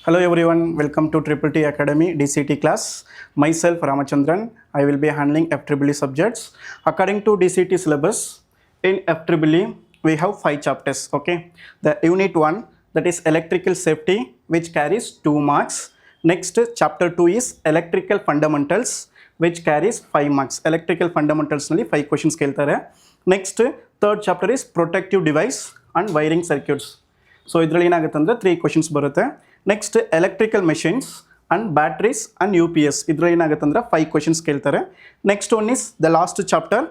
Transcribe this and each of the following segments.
Hello everyone, welcome to Triple T Academy DCT class. Myself Ramachandran, I will be handling FEEE subjects. According to DCT syllabus, in FEEE we have 5 chapters, okay. The unit 1, that is electrical safety, which carries 2 marks. Next, chapter 2 is electrical fundamentals, which carries 5 marks. Electrical fundamentals nalli 5 questions keltare. Next, third chapter is protective device and wiring circuits. So ಇದರಲ್ಲಿ ಏನಾಗುತ್ತೆ ಅಂದರೆ 3 questions ಬರುತ್ತೆ. Next electrical machines and batteries and UPS ಇದರಲ್ಲಿ ಏನಾಗುತ್ತೆ ಅಂದರೆ 5 questions ಕೇಳ್ತಾರೆ. Next one is the last chapter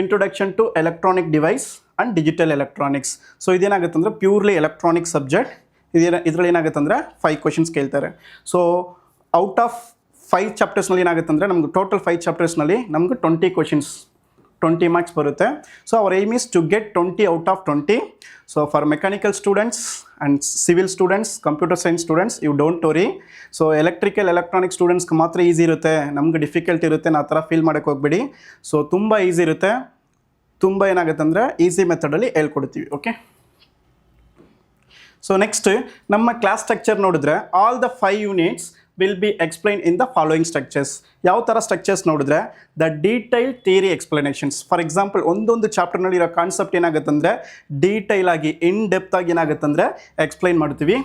introduction to electronic device and digital electronics. So ಇದೇನಾಗುತ್ತೆ ಅಂದರೆ ಪ್ಯೂರ್ಲಿ ಎಲೆಕ್ಟ್ರಾನಿಕ್ ಸಬ್ಜೆಕ್ಟ್. ಇದರಲ್ಲಿ ಏನಾಗುತ್ತೆ ಅಂದರೆ 5 ಕ್ವೆಶ್ಚನ್ಸ್ ಕೇಳ್ತಾರೆ. ಸೊ ಔಟ್ ಆಫ್ 5 ಚಾಪ್ಟರ್ಸ್ನಲ್ಲಿ ಏನಾಗುತ್ತೆ ಅಂದರೆ ನಮ್ಗೆ ಟೋಟಲ್ 5 ಚಾಪ್ಟರ್ಸ್ನಲ್ಲಿ ನಮ್ಗೆ 20 ಕ್ವೆಶ್ಚನ್ಸ್ 20 marks ಬರುತ್ತೆ. So our aim is to get 20 out of 20. So for mechanical students and civil students, computer science students, you don't worry. So electrical electronic students ಮಾತ್ರ easy ಇರುತ್ತೆ, ನಮ್ಗೆ difficult ಇರುತ್ತೆ ಆ ಥರ ಫೀಲ್ ಮಾಡೋಕ್ಕೆ ಹೋಗ್ಬೇಡಿ. ಸೊ ತುಂಬ ಈಸಿ ಇರುತ್ತೆ, ತುಂಬ ಏನಾಗುತ್ತೆ ಅಂದರೆ ಈಸಿ ಮೆಥಡಲ್ಲಿ ಹೇಳ್ಕೊಡ್ತೀವಿ, ಓಕೆ. ಸೊ ನೆಕ್ಸ್ಟ್ ನಮ್ಮ ಕ್ಲಾಸ್ ಸ್ಟ್ರಕ್ಚರ್ ನೋಡಿದ್ರೆ all the 5 units will be explained in the following structures. ಯಾವ ಥರ ಸ್ಟ್ರಕ್ಚರ್ಸ್ ನೋಡಿದ್ರೆ the detail theory explanations. For example ಒಂದೊಂದು ಚಾಪ್ಟರ್ನಲ್ಲಿ ಇರೋ ಕಾನ್ಸೆಪ್ಟ್ ಏನಾಗುತ್ತೆ ಅಂದರೆ ಡೀಟೈಲ್ ಆಗಿ ಇನ್ ಡೆಪ್ತ್ ಆಗಿ ಏನಾಗುತ್ತೆ ಅಂದರೆ ಎಕ್ಸ್ಪ್ಲೈನ್ ಮಾಡ್ತೀವಿ.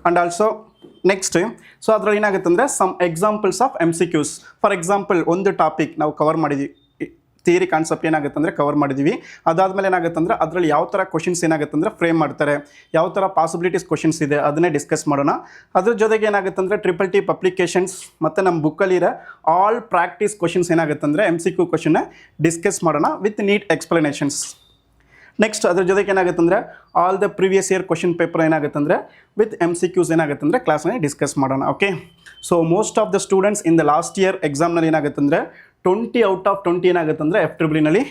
ಆ್ಯಂಡ್ ಆಲ್ಸೋ ನೆಕ್ಸ್ಟ್ ಸೊ ಅದರಲ್ಲಿ ಏನಾಗುತ್ತೆ ಅಂದರೆ some examples of MCQs. For example ಒಂದು ಟಾಪಿಕ್ ನಾವು ಕವರ್ ಮಾಡಿದ್ವಿ, ಥಿಯರಿ ಕಾನ್ಸೆಪ್ಟ್ ಏನಾಗುತ್ತೆ ಅಂದರೆ ಕವರ್ ಮಾಡಿದ್ದೀವಿ. ಅದಾದಮೇಲೆ ಏನಾಗುತ್ತೆ ಅಂದರೆ ಅದರಲ್ಲಿ ಯಾವ ಥರ ಕ್ವಶನ್ಸ್ ಏನಾಗುತ್ತೆ ಅಂದರೆ ಫ್ರೇಮ್ ಮಾಡ್ತಾರೆ, ಯಾವ ಥರ ಪಾಸಿಬಿಲಿಟೀಸ್ ಕ್ವಶನ್ಸ್ ಇದೆ ಅದನ್ನೇ ಡಿಸ್ಕಸ್ ಮಾಡೋಣ. ಅದ್ರ ಜೊತೆಗೆ ಏನಾಗುತ್ತೆ ಅಂದರೆ ಟ್ರಿಪಲ್ ಟಿ ಪಬ್ಲಿಕೇಶನ್ಸ್ ಮತ್ತು ನಮ್ಮ ಬುಕ್ಕಲ್ಲಿರೋ ಆಲ್ ಪ್ರಾಕ್ಟೀಸ್ ಕ್ವಶನ್ಸ್ ಏನಾಗುತ್ತೆ ಅಂದರೆ MCQ ಕ್ವಶನ್ನ ಡಿಸ್ಕಸ್ ಮಾಡೋಣ ವಿತ್ ನೀಟ್ ಎಕ್ಸ್ಪ್ಲನೇಷನ್ಸ್. ನೆಕ್ಸ್ಟ್ ಅದ್ರ ಜೊತೆಗೆ ಏನಾಗುತ್ತೆ ಅಂದರೆ all the previous year question paper ಏನಾಗುತ್ತೆ ಅಂದರೆ ವಿತ್ MCQs ಏನಾಗುತ್ತೆ ಅಂದರೆ ಕ್ಲಾಸ್ನಲ್ಲಿ ಡಿಸ್ಕಸ್ ಮಾಡೋಣ, okay. So most of the students in the last year ಎಕ್ಸಾಮ್ನಲ್ಲಿ ಏನಾಗುತ್ತೆ ಅಂದರೆ 20 out of 20 ಏನಾಗುತ್ತೆ ಅಂದರೆ FEEನಲ್ಲಿ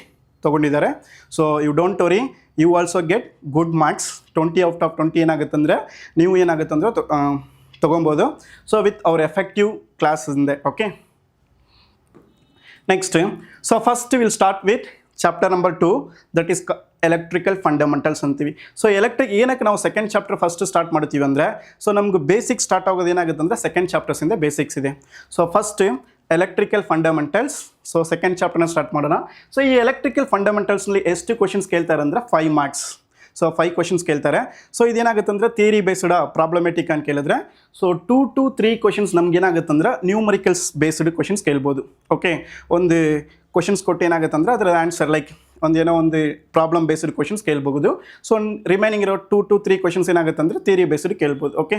ತೊಗೊಂಡಿದ್ದಾರೆ. So you don't worry, you also get good marks. 20 out of 20 ಏನಾಗುತ್ತೆ ಅಂದರೆ ನೀವು ಏನಾಗುತ್ತೆ ಅಂದರೆ ತೊಗೊಬೋದು. So with our effective class ಇಂದೆ, okay. Next so first will start with chapter number 2, that is electrical fundamentals ಅಂತೀವಿ. ಸೊ ಏನಕ್ಕೆ ನಾವು ಸೆಕೆಂಡ್ ಚಾಪ್ಟರ್ ಫಸ್ಟ್ ಸ್ಟಾರ್ಟ್ ಮಾಡ್ತೀವಿ ಅಂದರೆ ಸೊ ನಮ್ಗೆ ಬೇಸಿಕ್ ಸ್ಟಾರ್ಟ್ ಆಗೋದು ಏನಾಗುತ್ತೆ ಅಂದರೆ ಸೆಕೆಂಡ್ ಚಾಪ್ಟರ್ಸಿಂದ ಬೇಸಿಕ್ಸ್ ಇದೆ. So first electrical fundamentals. So second ಚಾಪ್ಟರ್ನ ಸ್ಟಾರ್ಟ್ ಮಾಡೋಣ. ಸೊ ಈ ಎಲೆಕ್ಟ್ರಿಕಲ್ ಫಂಡಮೆಂಟಲ್ಸ್ನಲ್ಲಿ ಎಷ್ಟು ಕ್ವಶನ್ಸ್ ಕೇಳ್ತಾರೆ ಅಂದರೆ 5 ಮಾರ್ಕ್ಸ್. ಸೊ 5 ಕ್ವಶನ್ಸ್ ಕೇಳ್ತಾರೆ. ಸೊ ಇದೇನಾಗುತ್ತೆ ಅಂದರೆ ಥಿಯರಿ ಬೇಸ್ಡ್ ಪ್ರಾಬ್ಲಮೆಟಿಕ್ ಅಂತ ಕೇಳಿದ್ರೆ ಸೊ 2 to 3 ಕ್ವಶನ್ಸ್ ನಮ್ಗೆ ಏನಾಗುತ್ತೆ ಅಂದರೆ ನ್ಯೂಮರಿಕಲ್ಸ್ ಬೇಸ್ಡ್ ಕ್ವಶನ್ಸ್ ಕೇಳ್ಬೋದು, ಓಕೆ. ಒಂದು ಕ್ವಶನ್ಸ್ ಕೊಟ್ಟು ಏನಾಗುತ್ತೆ ಅಂದರೆ ಅದರ ಆನ್ಸರ್ ಲೈಕ್ ಒಂದು ಪ್ರಾಬ್ಲಮ್ ಬೇಸ್ಡ್ ಕ್ವಶನ್ಸ್ ಕೇಳ್ಬೋದು. ಸೊ ರಿಮೈನಿಂಗ್ ಇರೋ 2 to 3 ಕ್ವಶನ್ಸ್ ಏನಾಗುತ್ತೆ ಅಂದರೆ ಥಿಯರಿ ಬೇಸ್ಡ್ ಕೇಳ್ಬೋದು, okay.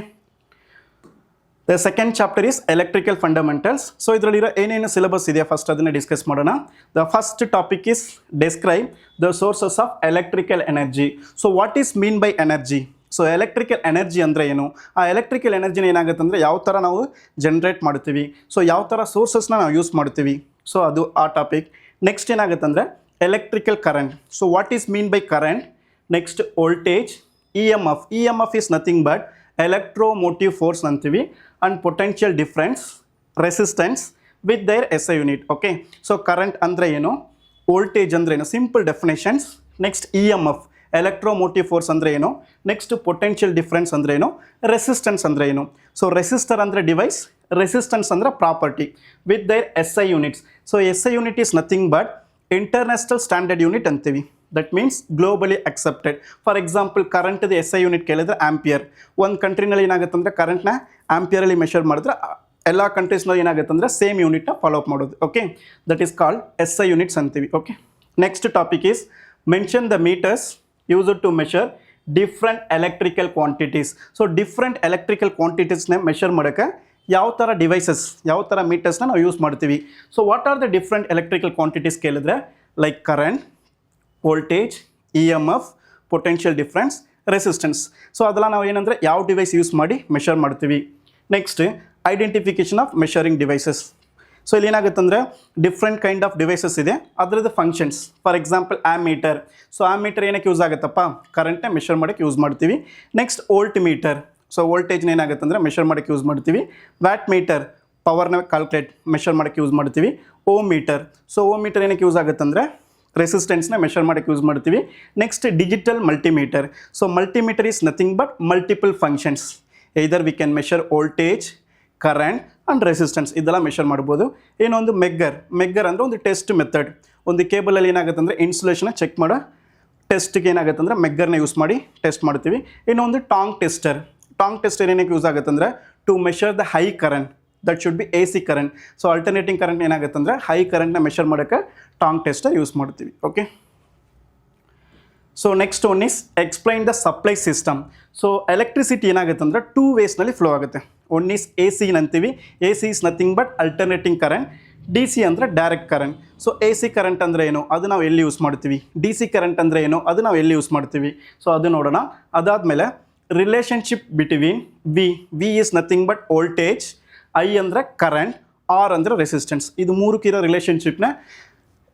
The second chapter is electrical fundamentals. So ಇದರಲ್ಲಿರೋ ಏನೇನು ಸಿಲೆಬಸ್ ಇದೆ ಫಸ್ಟ್ ಅದನ್ನು ಡಿಸ್ಕಸ್ ಮಾಡೋಣ. The first topic is describe the sources of electrical energy. So what is mean by energy? So electrical energy ಅಂದರೆ ಏನು, ಆ electrical ಎನರ್ಜಿನ ಏನಾಗುತ್ತೆ ಅಂದರೆ ಯಾವ ಥರ ನಾವು ಜನ್ರೇಟ್ ಮಾಡ್ತೀವಿ, ಸೊ ಯಾವ ಥರ ಸೋರ್ಸಸ್ನ ನಾವು ಯೂಸ್ ಮಾಡ್ತೀವಿ, ಸೊ ಅದು ಆ ಟಾಪಿಕ್. ನೆಕ್ಸ್ಟ್ ಏನಾಗುತ್ತೆ ಅಂದರೆ electrical current. So what is mean by current. Next voltage, EMF is nothing but electromotive force ಅಂತೀವಿ. And potential difference, resistance with their SI unit, okay. So current ಅಂದರೆ ಏನು, voltage ಅಂದರೆ ಏನು, simple definitions. Next EMF electromotive force ಅಂದರೆ ಏನು, next potential difference ಅಂದರೆ ಏನು, resistance ಅಂದರೆ ಏನು. ಸೊ ರೆಸಿಸ್ಟರ್ ಅಂದರೆ ಡಿವೈಸ್, ರೆಸಿಸ್ಟೆನ್ಸ್ ಅಂದರೆ property with their SI units. So SI unit is nothing but international standard unit ಅಂತೀವಿ. That means globally accepted. For example ಕರೆಂಟ್ದು SI ಯೂನಿಟ್ ಕೇಳಿದ್ರೆ ಆಂಪಿಯರ್. ಒಂದು ಕಂಟ್ರಿನಲ್ಲಿ ಏನಾಗುತ್ತೆ ಅಂದರೆ ಕರೆಂಟ್ನ ಆಂಪಿಯರಲ್ಲಿ ಮೆಷರ್ ಮಾಡಿದ್ರೆ ಎಲ್ಲ ಕಂಟ್ರೀಸ್ನಲ್ಲಿ ಏನಾಗುತ್ತೆ ಅಂದರೆ ಸೇಮ್ ಯೂನಿಟ್ನ ಫಾಲೋ ಅಪ್ ಮಾಡೋದು, okay. That is called SI units ಅಂತೀವಿ, okay. Next topic is mention the meters used to measure different electrical quantities. So different electrical ಕ್ವಾಂಟಿಟೀಸ್ನ ಮೆಷರ್ ಮಾಡೋಕ್ಕೆ ಯಾವ ಥರ ಡಿವೈಸಸ್, ಯಾವ ಥರ ಮೀಟರ್ಸ್ನ ನಾವು ಯೂಸ್ ಮಾಡ್ತೀವಿ. So what are the different electrical quantities ಕೇಳಿದ್ರೆ like current, voltage, EMF, potential difference, resistance. So ಅದೆಲ್ಲ ನಾವು ಏನಂದರೆ ಯಾವ ಡಿವೈಸ್ ಯೂಸ್ ಮಾಡಿ ಮೆಷರ್ ಮಾಡ್ತೀವಿ. Next identification of measuring devices. So ಇಲ್ಲಿ ಏನಾಗುತ್ತೆ ಅಂದರೆ ಡಿಫ್ರೆಂಟ್ ಕೈಂಡ್ ಆಫ್ ಡಿವೈಸಸ್ ಇದೆ, ಅದರದ್ದು functions. For example ammeter. So ammeter ಏನಕ್ಕೆ ಯೂಸ್ ಆಗುತ್ತಪ್ಪ, ಕರೆಂಟ್ನ ಮೆಷರ್ ಮಾಡೋಕ್ಕೆ ಯೂಸ್ ಮಾಡ್ತೀವಿ. Next volt meter. ಸೊ ವೋಲ್ಟೇಜ್ನ ಏನಾಗುತ್ತೆ ಅಂದರೆ ಮೆಷರ್ ಮಾಡೋಕ್ಕೆ ಯೂಸ್ ಮಾಡ್ತೀವಿ. ವ್ಯಾಟ್ ಮೀಟರ್ ಪವರ್ನ ಕ್ಯಾಲ್ಕುಲೇಟ್ ಮೆಷರ್ ಮಾಡೋಕ್ಕೆ ಯೂಸ್ ಮಾಡ್ತೀವಿ. Ohm meter. So ohm meter ಏನಕ್ಕೆ ಯೂಸ್ ಆಗುತ್ತೆ ಅಂದರೆ ರೆಸಿಸ್ಟೆನ್ಸ್ನ ಮೆಷರ್ ಮಾಡೋಕ್ಕೆ ಯೂಸ್ ಮಾಡ್ತೀವಿ. Next digital multimeter. So multimeter is nothing but multiple functions. either we can measure voltage, current and resistance ಇದೆಲ್ಲ ಮೆಷರ್ ಮಾಡ್ಬೋದು. ಇನ್ನೊಂದು ಮೆಗ್ಗರ್ ಅಂದರೆ ಒಂದು ಟೆಸ್ಟ್ ಮೆಥಡ್. ಒಂದು ಕೇಬಲಲ್ಲಿ ಏನಾಗುತ್ತೆ ಅಂದರೆ ಇನ್ಸುಲೇಷನ್ ಚೆಕ್ ಮಾಡೋ ಟೆಸ್ಟ್ಗೆ ಏನಾಗುತ್ತೆ ಅಂದರೆ ಮೆಗ್ಗರ್ನ ಯೂಸ್ ಮಾಡಿ ಟೆಸ್ಟ್ ಮಾಡ್ತೀವಿ. ಇನ್ನೊಂದು ಟಾಂಗ್ ಟೆಸ್ಟರ್ ಏನಕ್ಕೆ ಯೂಸ್ ಆಗುತ್ತೆ ಅಂದರೆ to measure the high current, that should be AC current. So alternating current ಏನಾಗುತ್ತೆ ಅಂದರೆ ಹೈ ಕರೆಂಟ್ನ ಮೆಷರ್ ಮಾಡೋಕ್ಕೆ ಟಾಂಗ್ ಟೆಸ್ಟರ್ ಯೂಸ್ ಮಾಡ್ತೀವಿ. Okay, so next one is explain the supply system. So electricity ಏನಾಗುತ್ತೆ ಅಂದರೆ 2 waysನಲ್ಲಿ ಫ್ಲೋ ಆಗುತ್ತೆ. ಒನ್ ಈಸ್ AC ಅಂತೀವಿ. AC is nothing but alternating current. DC ಅಂದರೆ ಡೈರೆಕ್ಟ್ ಕರೆಂಟ್. ಸೊ AC ಕರೆಂಟ್ ಅಂದರೆ ಏನು, ಅದು ನಾವು ಎಲ್ಲಿ ಯೂಸ್ ಮಾಡ್ತೀವಿ. DC ಕರೆಂಟ್ ಅಂದರೆ ಏನು, ಅದು ನಾವು ಎಲ್ಲಿ ಯೂಸ್ ಮಾಡ್ತೀವಿ. ಸೊ ಅದು ನೋಡೋಣ. ಅದಾದಮೇಲೆ relationship between V is nothing but voltage, I ಅಂದರೆ ಕರೆಂಟ್, R ಅಂದರೆ ರೆಸಿಸ್ಟೆನ್ಸ್. ಇದು ಮೂರಕ್ಕಿರೋ ರಿಲೇಷನ್ಶಿಪ್ನ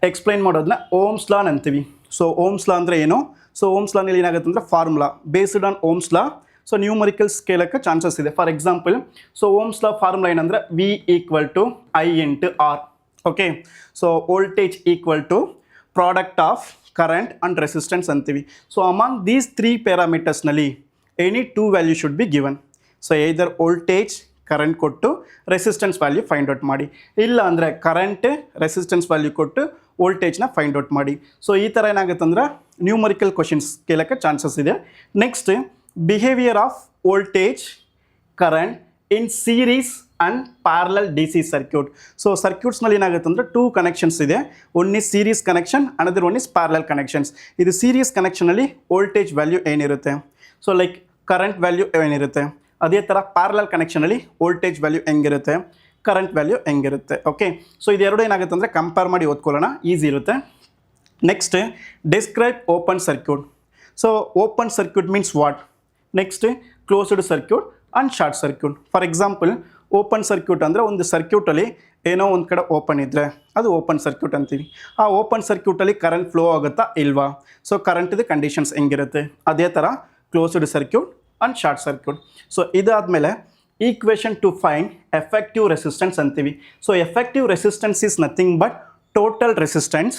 ಎಕ್ಸ್ಪ್ಲೈನ್ ಮಾಡೋದನ್ನ ಓಮ್ಸ್ ಲಾ ಅಂತೀವಿ. ಸೊ ಓಮ್ಸ್ ಲಾ ಅಂದರೆ ಏನು, ಸೊ ಓಮ್ಸ್ ಲಾನಲ್ಲಿ ಏನಾಗುತ್ತೆ ಅಂದರೆ formula based on Ohm's law. So numericals ಕೇಳೋಕ್ಕೆ ಚಾನ್ಸಸ್ ಇದೆ. For example, so Ohm's law formula ಏನಂದರೆ V = I × R. Okay, so voltage = product of current and resistance ಅಂತೀವಿ. ಸೊ ಅಮಾಂಗ್ ದೀಸ್ 3 ಪ್ಯಾರಾಮೀಟರ್ಸ್ನಲ್ಲಿ any 2 value should be given. So either voltage current ಕೊಟ್ಟು resistance value find out ಮಾಡಿ, ಇಲ್ಲ ಅಂದರೆ current resistance value ಕೊಟ್ಟು ವೋಲ್ಟೇಜ್ನ find out ಮಾಡಿ. So ಈ ಥರ ಏನಾಗುತ್ತೆ ಅಂದರೆ ನ್ಯೂಮರಿಕಲ್ ಕ್ವಶನ್ಸ್ ಕೇಳೋಕ್ಕೆ ಚಾನ್ಸಸ್ ಇದೆ. Next, behaviour of voltage current in series and parallel DC circuit. So ಸರ್ಕ್ಯೂಟ್ಸ್ನಲ್ಲಿ ಏನಾಗುತ್ತೆ ಅಂದರೆ 2 ಕನೆಕ್ಷನ್ಸ್ ಇದೆ. One is series connection, another one is parallel connections. ಇದು ಸೀರೀಸ್ ಕನೆಕ್ಷನಲ್ಲಿ ವೋಲ್ಟೇಜ್ ವ್ಯಾಲ್ಯೂ ಏನಿರುತ್ತೆ, ಸೊ ಲೈಕ್ ಕರೆಂಟ್ ವ್ಯಾಲ್ಯೂ ಏನಿರುತ್ತೆ. ಅದೇ ಥರ ಪ್ಯಾರಲಲ್ ಕನೆಕ್ಷನಲ್ಲಿ ವೋಲ್ಟೇಜ್ ವ್ಯಾಲ್ಯೂ ಹೆಂಗಿರುತ್ತೆ, ಕರೆಂಟ್ ವ್ಯಾಲ್ಯೂ ಹೆಂಗಿರುತ್ತೆ. ಓಕೆ, ಸೊ ಇದೆರಡು ಏನಾಗುತ್ತೆ ಅಂದರೆ ಕಂಪೇರ್ ಮಾಡಿ ಓದ್ಕೊಳ್ಳೋಣ, ಈಸಿ ಇರುತ್ತೆ. Next, describe open circuit. So open circuit means what. Next, closed circuit and short circuit. For example, open circuit ಅಂದರೆ ಒಂದು ಸರ್ಕ್ಯೂಟಲ್ಲಿ ಏನೋ ಒಂದು ಕಡೆ ಓಪನ್ ಇದ್ದರೆ ಅದು ಓಪನ್ ಸರ್ಕ್ಯೂಟ್ ಅಂತೀವಿ. ಆ ಓಪನ್ ಸರ್ಕ್ಯೂಟಲ್ಲಿ ಕರೆಂಟ್ ಫ್ಲೋ ಆಗುತ್ತಾ ಇಲ್ವಾ, ಸೊ ಕರೆಂಟಿದು ಕಂಡೀಷನ್ಸ್ ಹೆಂಗಿರುತ್ತೆ. ಅದೇ ಥರ closed circuit and short circuit. So ಇದಾದಮೇಲೆ equation to find effective resistance ಅಂತೀವಿ. So effective resistance is nothing but total resistance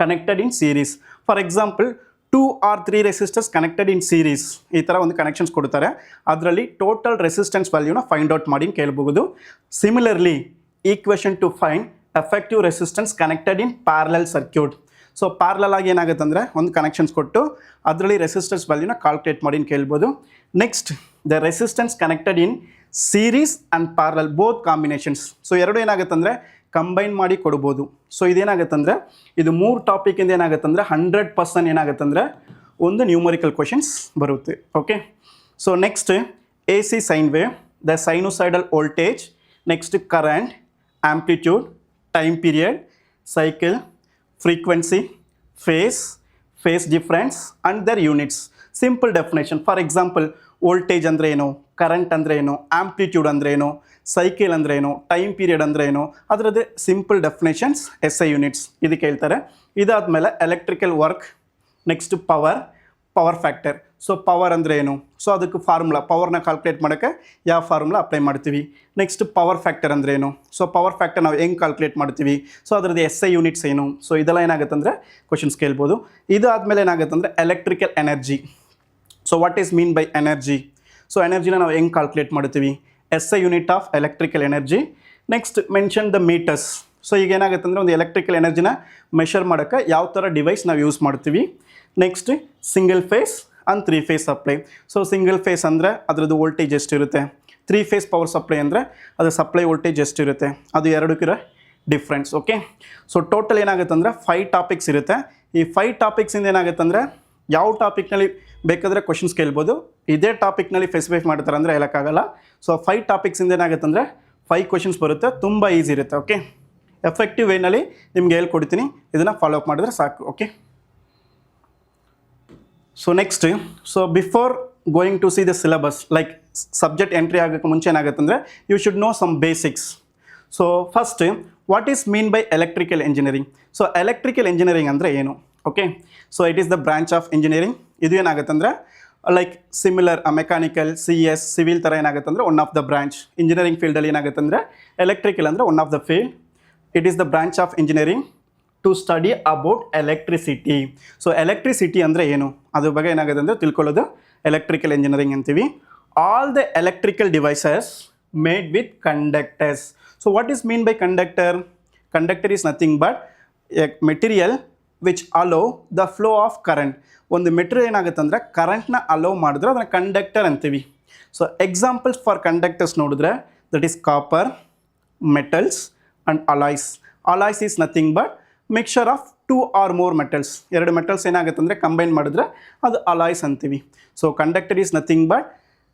connected in series. For example, 2 or 3 resistors connected in series, ಈ ಥರ ಒಂದು connections ಕೊಡ್ತಾರೆ. ಅದರಲ್ಲಿ ಟೋಟಲ್ ರೆಸಿಸ್ಟೆನ್ಸ್ ವ್ಯಾಲ್ಯೂನ find out ಮಾಡಿ ಕೇಳಬಹುದು. Similarly, equation to find effective resistance connected in parallel circuit. So parallel ಆಗಿ ಏನಾಗುತ್ತೆ ಅಂದರೆ ಒಂದು ಕನೆಕ್ಷನ್ಸ್ ಕೊಟ್ಟು ಅದರಲ್ಲಿ ರೆಸಿಸ್ಟೆನ್ಸ್ ವ್ಯಾಲ್ಯೂನ ಕ್ಯಾಲ್ಕುಲೇಟ್ ಮಾಡಿ ಕೇಳ್ಬೋದು. Next, the resistance connected in series and parallel both combinations. So ಎರಡು ಏನಾಗುತ್ತೆ ಅಂದರೆ ಕಂಬೈನ್ ಮಾಡಿ ಕೊಡ್ಬೋದು. ಸೊ ಇದೇನಾಗುತ್ತೆ ಅಂದರೆ ಇದು 3 ಟಾಪಿಕಿಂದ ಏನಾಗುತ್ತೆ ಅಂದರೆ 100% ಏನಾಗುತ್ತೆ ಅಂದರೆ ಒಂದು ನ್ಯೂಮರಿಕಲ್ ಕ್ವಶನ್ಸ್ ಬರುತ್ತೆ. Okay, so next, AC sine wave, the sinusoidal voltage, next current, amplitude, time period, cycle, frequency, phase difference and their units. Simple definition. For example, voltage ಅಂದರೆ ಏನು, ಕರೆಂಟ್ ಅಂದರೆ ಏನು, ಆಂಪ್ಲಿಟ್ಯೂಡ್ ಅಂದರೆ ಏನು, ಸೈಕಲ್ ಅಂದರೆ ಏನು, time period ಅಂದರೆ ಏನು, ಅದರದ್ದೇ ಸಿಂಪಲ್ ಡೆಫಿನೇಷನ್ಸ್, SI ಯೂನಿಟ್ಸ್ ಇದಕ್ಕೆ ಹೇಳ್ತಾರೆ. ಇದಾದಮೇಲೆ electrical work, next power factor. So power ಅಂದರೆ ಏನು, ಸೊ ಅದಕ್ಕೆ ಫಾರ್ಮುಲಾ, ಪವರ್ನ ಕ್ಯಾಲ್ಕುಲೇಟ್ ಮಾಡೋಕ್ಕೆ ಯಾವ ಫಾರ್ಮುಲಾ ಅಪ್ಲೈ ಮಾಡ್ತೀವಿ. ನೆಕ್ಸ್ಟ್, ಪವರ್ ಫ್ಯಾಕ್ಟರ್ ಅಂದರೆ ಏನು, ಸೊ ಪವರ್ ಫ್ಯಾಕ್ಟರ್ ನಾವು ಹೆಂಗೆ ಕ್ಯಾಲ್ಕುಲೇಟ್ ಮಾಡ್ತೀವಿ, ಸೊ ಅದರದ್ದು SI ಯೂನಿಟ್ಸ್ ಏನು. ಸೊ ಇದೆಲ್ಲ ಏನಾಗುತ್ತೆ ಅಂದರೆ ಕ್ವಶನ್ಸ್ ಕೇಳ್ಬೋದು. ಇದು ಆದಮೇಲೆ ಏನಾಗುತ್ತೆ ಅಂದರೆ electrical energy. So what is mean by energy, so ಎನರ್ಜಿನ ನಾವು ಹೆಂಗೆ ಕ್ಯಾಲ್ಕುಲೇಟ್ ಮಾಡ್ತೀವಿ, SI unit of electrical energy. Next, mention the meters. So ಈಗ ಏನಾಗುತ್ತೆ ಅಂದರೆ ಒಂದು ಎಲೆಕ್ಟ್ರಿಕಲ್ ಎನರ್ಜಿನ ಮೆಷರ್ ಮಾಡೋಕ್ಕೆ ಯಾವ ಥರ ಡಿವೈಸ್ ನಾವು ಯೂಸ್ ಮಾಡ್ತೀವಿ. Next, single phase and 3 face supply. So single phase ಅಂದರೆ ಅದರದ್ದು ವೋಲ್ಟೇಜ್ ಎಷ್ಟಿರುತ್ತೆ, 3 ಫೇಸ್ ಪವರ್ ಸಪ್ಲೈ ಅಂದರೆ ಅದು ಸಪ್ಲೈ ವೋಲ್ಟೇಜ್ ಎಷ್ಟಿರುತ್ತೆ, ಅದು ಎರಡಕ್ಕಿರೋ ಡಿಫ್ರೆನ್ಸ್. ಓಕೆ, ಸೊ ಟೋಟಲ್ ಏನಾಗುತ್ತೆ ಅಂದರೆ 5 ಟಾಪಿಕ್ಸ್ ಇರುತ್ತೆ. ಈ 5 ಟಾಪಿಕ್ಸಿಂದ ಏನಾಗುತ್ತೆ ಅಂದರೆ ಯಾವ ಟಾಪಿಕ್ನಲ್ಲಿ ಬೇಕಾದರೆ ಕ್ವಶನ್ಸ್ ಕೇಳ್ಬೋದು. ಇದೇ ಟಾಪಿಕ್ನಲ್ಲಿ ಸ್ಪೆಸಿಫೈ ಮಾಡ್ತಾರೆ ಅಂದರೆ ಹೇಳೋಕ್ಕಾಗಲ್ಲ. ಸೊ 5 ಟಾಪಿಕ್ಸಿಂದ ಏನಾಗುತ್ತೆ ಅಂದರೆ 5 ಕ್ವಶನ್ಸ್ ಬರುತ್ತೆ, ತುಂಬ ಈಸಿ ಇರುತ್ತೆ. ಓಕೆ, ಎಫೆಕ್ಟಿವ್ ವೇನಲ್ಲಿ ನಿಮ್ಗೆ ಹೇಳ್ಕೊಡ್ತೀನಿ, ಇದನ್ನು ಫಾಲೋ ಅಪ್ ಮಾಡಿದ್ರೆ ಸಾಕು. Okay, so next, so before going to see the syllabus, like subject entry ಆಗೋಕ್ಕೆ ಮುಂಚೆ ಏನಾಗುತ್ತೆ ಅಂದರೆ you should know some basics. So first, what is mean by electrical engineering. So electrical engineering ಅಂದರೆ ಏನು. Okay, so it is the branch of engineering. ಇದು ಏನಾಗುತ್ತೆ ಅಂದರೆ like similar mechanical, CS, civil ಥರ ಏನಾಗುತ್ತೆ ಅಂದರೆ one of the branch. Engineering ಫೀಲ್ಡಲ್ಲಿ ಏನಾಗುತ್ತೆ ಅಂದರೆ ಎಲೆಕ್ಟ್ರಿಕಲ್ ಅಂದರೆ one of the field. It is the branch of engineering to study about electricity. So electricity ಅಂದರೆ ಏನು, ಅದ್ರ ಬಗ್ಗೆ ಏನಾಗುತ್ತೆ ಅಂದರೆ ತಿಳ್ಕೊಳ್ಳೋದು ಎಲೆಕ್ಟ್ರಿಕಲ್ ಇಂಜಿನಿಯರಿಂಗ್ ಅಂತೀವಿ. all the electrical devices made with conductors. So what is mean by conductor? Conductor is nothing but a material which allow the flow of current. ಒಂದು material ಏನಾಗುತ್ತೆ ಅಂದರೆ ಕರೆಂಟ್ನ ಅಲೋ ಮಾಡಿದ್ರೆ ಅದನ್ನು ಕಂಡಕ್ಟರ್ ಅಂತೀವಿ. ಸೊ ಎಕ್ಸಾಂಪಲ್ಸ್ ಫಾರ್ ಕಂಡಕ್ಟರ್ಸ್ ನೋಡಿದ್ರೆ that is copper, metals and alloys. Alloys is nothing but mixer of 2 or more metals. ಎರಡು metals ಏನಾಗುತ್ತೆ ಅಂದರೆ ಕಂಬೈನ್ ಮಾಡಿದ್ರೆ ಅದು ಅಲಾಯ್ಸ್ ಅಂತೀವಿ. So conductor is nothing but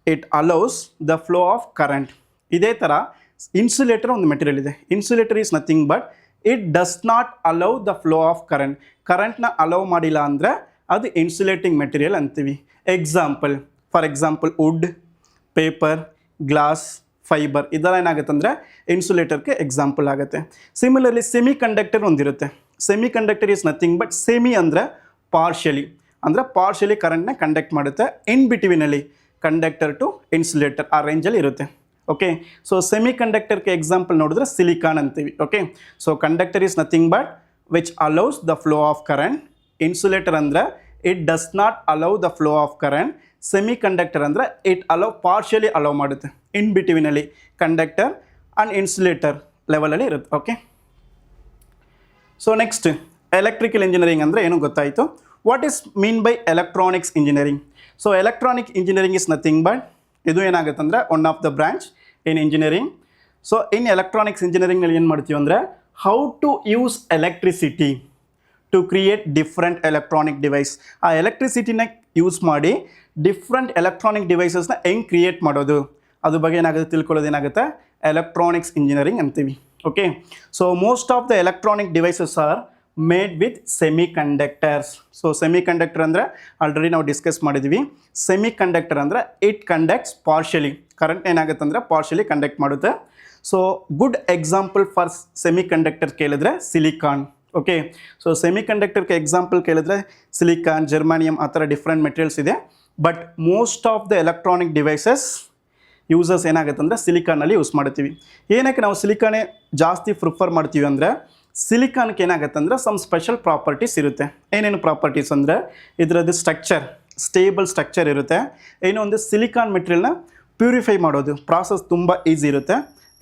it allows the flow of current. ಇದೇ ಥರ insulator ಒಂದು ಮೆಟೀರಿಯಲ್ ಇದೆ. Insulator is nothing but it does not allow the flow of current. ಕರೆಂಟ್ನ ಅಲೌ ಮಾಡಿಲ್ಲ ಅಂದರೆ ಅದು ಇನ್ಸುಲೇಟಿಂಗ್ ಮೆಟೀರಿಯಲ್ ಅಂತೀವಿ. Example for example wood, paper, glass, fibre ಇದೆಲ್ಲ ಏನಾಗುತ್ತೆ ಅಂದರೆ ಇನ್ಸುಲೇಟರ್ಗೆ ಎಕ್ಸಾಂಪಲ್ ಆಗುತ್ತೆ. ಸಿಮಿಲರ್ಲಿ ಸೆಮಿ ಕಂಡಕ್ಟರ್ ಒಂದಿರುತ್ತೆ. Semiconductor is nothing but semi ಅಂದರೆ ಪಾರ್ಷಿಯಲಿ ಕರೆಂಟ್ನ ಕಂಡಕ್ಟ್ ಮಾಡುತ್ತೆ. ಇನ್ ಬಿಟ್ವೀನಲ್ಲಿ ಕಂಡಕ್ಟರ್ ಟು ಇನ್ಸುಲೇಟರ್ ಆ ರೇಂಜಲ್ಲಿ ಇರುತ್ತೆ. ಓಕೆ, ಸೊ ಸೆಮಿ ಕಂಡಕ್ಟರ್ಗೆ ಎಕ್ಸಾಂಪಲ್ ನೋಡಿದ್ರೆ ಸಿಲಿಕಾನ್ ಅಂತೀವಿ. Okay, so conductor is nothing but which allows the flow of current. Insulator ಅಂದರೆ it does not allow the flow of current. Semiconductor ಅಂದರೆ it partially allow ಮಾಡುತ್ತೆ. In ಬಿಟ್ವೀನಲ್ಲಿ conductor and insulator ಲೆವೆಲಲ್ಲಿ ಇರುತ್ತೆ. Okay, so next electrical engineering ಅಂದರೆ ಏನು ಗೊತ್ತಾಯಿತು. What is mean by electronics engineering? So electronic engineering is nothing but ಇದು ಏನಾಗುತ್ತೆ ಅಂದರೆ one of the branch in engineering. So in electronics ಇಂಜಿನಿಯರಿಂಗಲ್ಲಿ ಏನು ಮಾಡ್ತೀವಿ ಅಂದರೆ how to use electricity to create different electronic device. ಆ ಎಲೆಕ್ಟ್ರಿಸಿಟಿನ ಯೂಸ್ ಮಾಡಿ ಡಿಫ್ರೆಂಟ್ ಎಲೆಕ್ಟ್ರಾನಿಕ್ ಡಿವೈಸಸ್ನ ಹೆಂಗೆ ಕ್ರಿಯೇಟ್ ಮಾಡೋದು ಅದ್ರ ಬಗ್ಗೆ ಏನಾಗುತ್ತೆ ತಿಳ್ಕೊಳ್ಳೋದು ಏನಾಗುತ್ತೆ ಎಲೆಕ್ಟ್ರಾನಿಕ್ಸ್ ಇಂಜಿನಿಯರಿಂಗ್ ಅಂತೀವಿ. Okay, so most of the electronic devices are made with semiconductors. So semiconductor ಅಂದರೆ ಆಲ್ರೆಡಿ ನಾವು ಡಿಸ್ಕಸ್ ಮಾಡಿದ್ವಿ. ಸೆಮಿ ಕಂಡಕ್ಟರ್ ಅಂದರೆ ಇಟ್ ಕಂಡಕ್ಟ್ಸ್ ಪಾರ್ಷಿಯಲಿ. ಕರೆಂಟ್ ಏನಾಗುತ್ತೆ ಅಂದರೆ ಪಾರ್ಷಿಯಲಿ ಕಂಡಕ್ಟ್ ಮಾಡುತ್ತೆ. So good example for semiconductor ಕೇಳಿದ್ರೆ silicon. Okay, so semi ಕಂಡಕ್ಟರ್ಗೆ example ಕೇಳಿದ್ರೆ ಸಿಲಿಕಾನ್, ಜರ್ಮಾನಿಯಮ್ ಆ ಥರ ಡಿಫ್ರೆಂಟ್ ಮೆಟೀರಿಯಲ್ಸ್ ಇದೆ. But most of the electronic devices uses ಏನಾಗುತ್ತೆ ಅಂದರೆ ಸಿಲಿಕಾನಲ್ಲಿ ಯೂಸ್ ಮಾಡ್ತೀವಿ. ಏನಕ್ಕೆ ನಾವು ಸಿಲಿಕಾನೇ ಜಾಸ್ತಿ ಪ್ರಿಫರ್ ಮಾಡ್ತೀವಿ ಅಂದರೆ ಸಿಲಿಕಾನ್ಗೆ ಏನಾಗುತ್ತೆ ಅಂದರೆ ಸಮ್ ಸ್ಪೆಷಲ್ ಪ್ರಾಪರ್ಟೀಸ್ ಇರುತ್ತೆ. ಏನೇನು ಪ್ರಾಪರ್ಟೀಸ್ ಅಂದರೆ ಇದರದ್ದು ಸ್ಟ್ರಕ್ಚರ್, ಸ್ಟೇಬಲ್ ಸ್ಟ್ರಕ್ಚರ್ ಇರುತ್ತೆ. ಇನ್ನೊಂದು ಸಿಲಿಕಾನ್ ಮೆಟೀರಿಯಲ್ನ ಪ್ಯೂರಿಫೈ ಮಾಡೋದು ಪ್ರಾಸೆಸ್ ತುಂಬ ಈಸಿ ಇರುತ್ತೆ.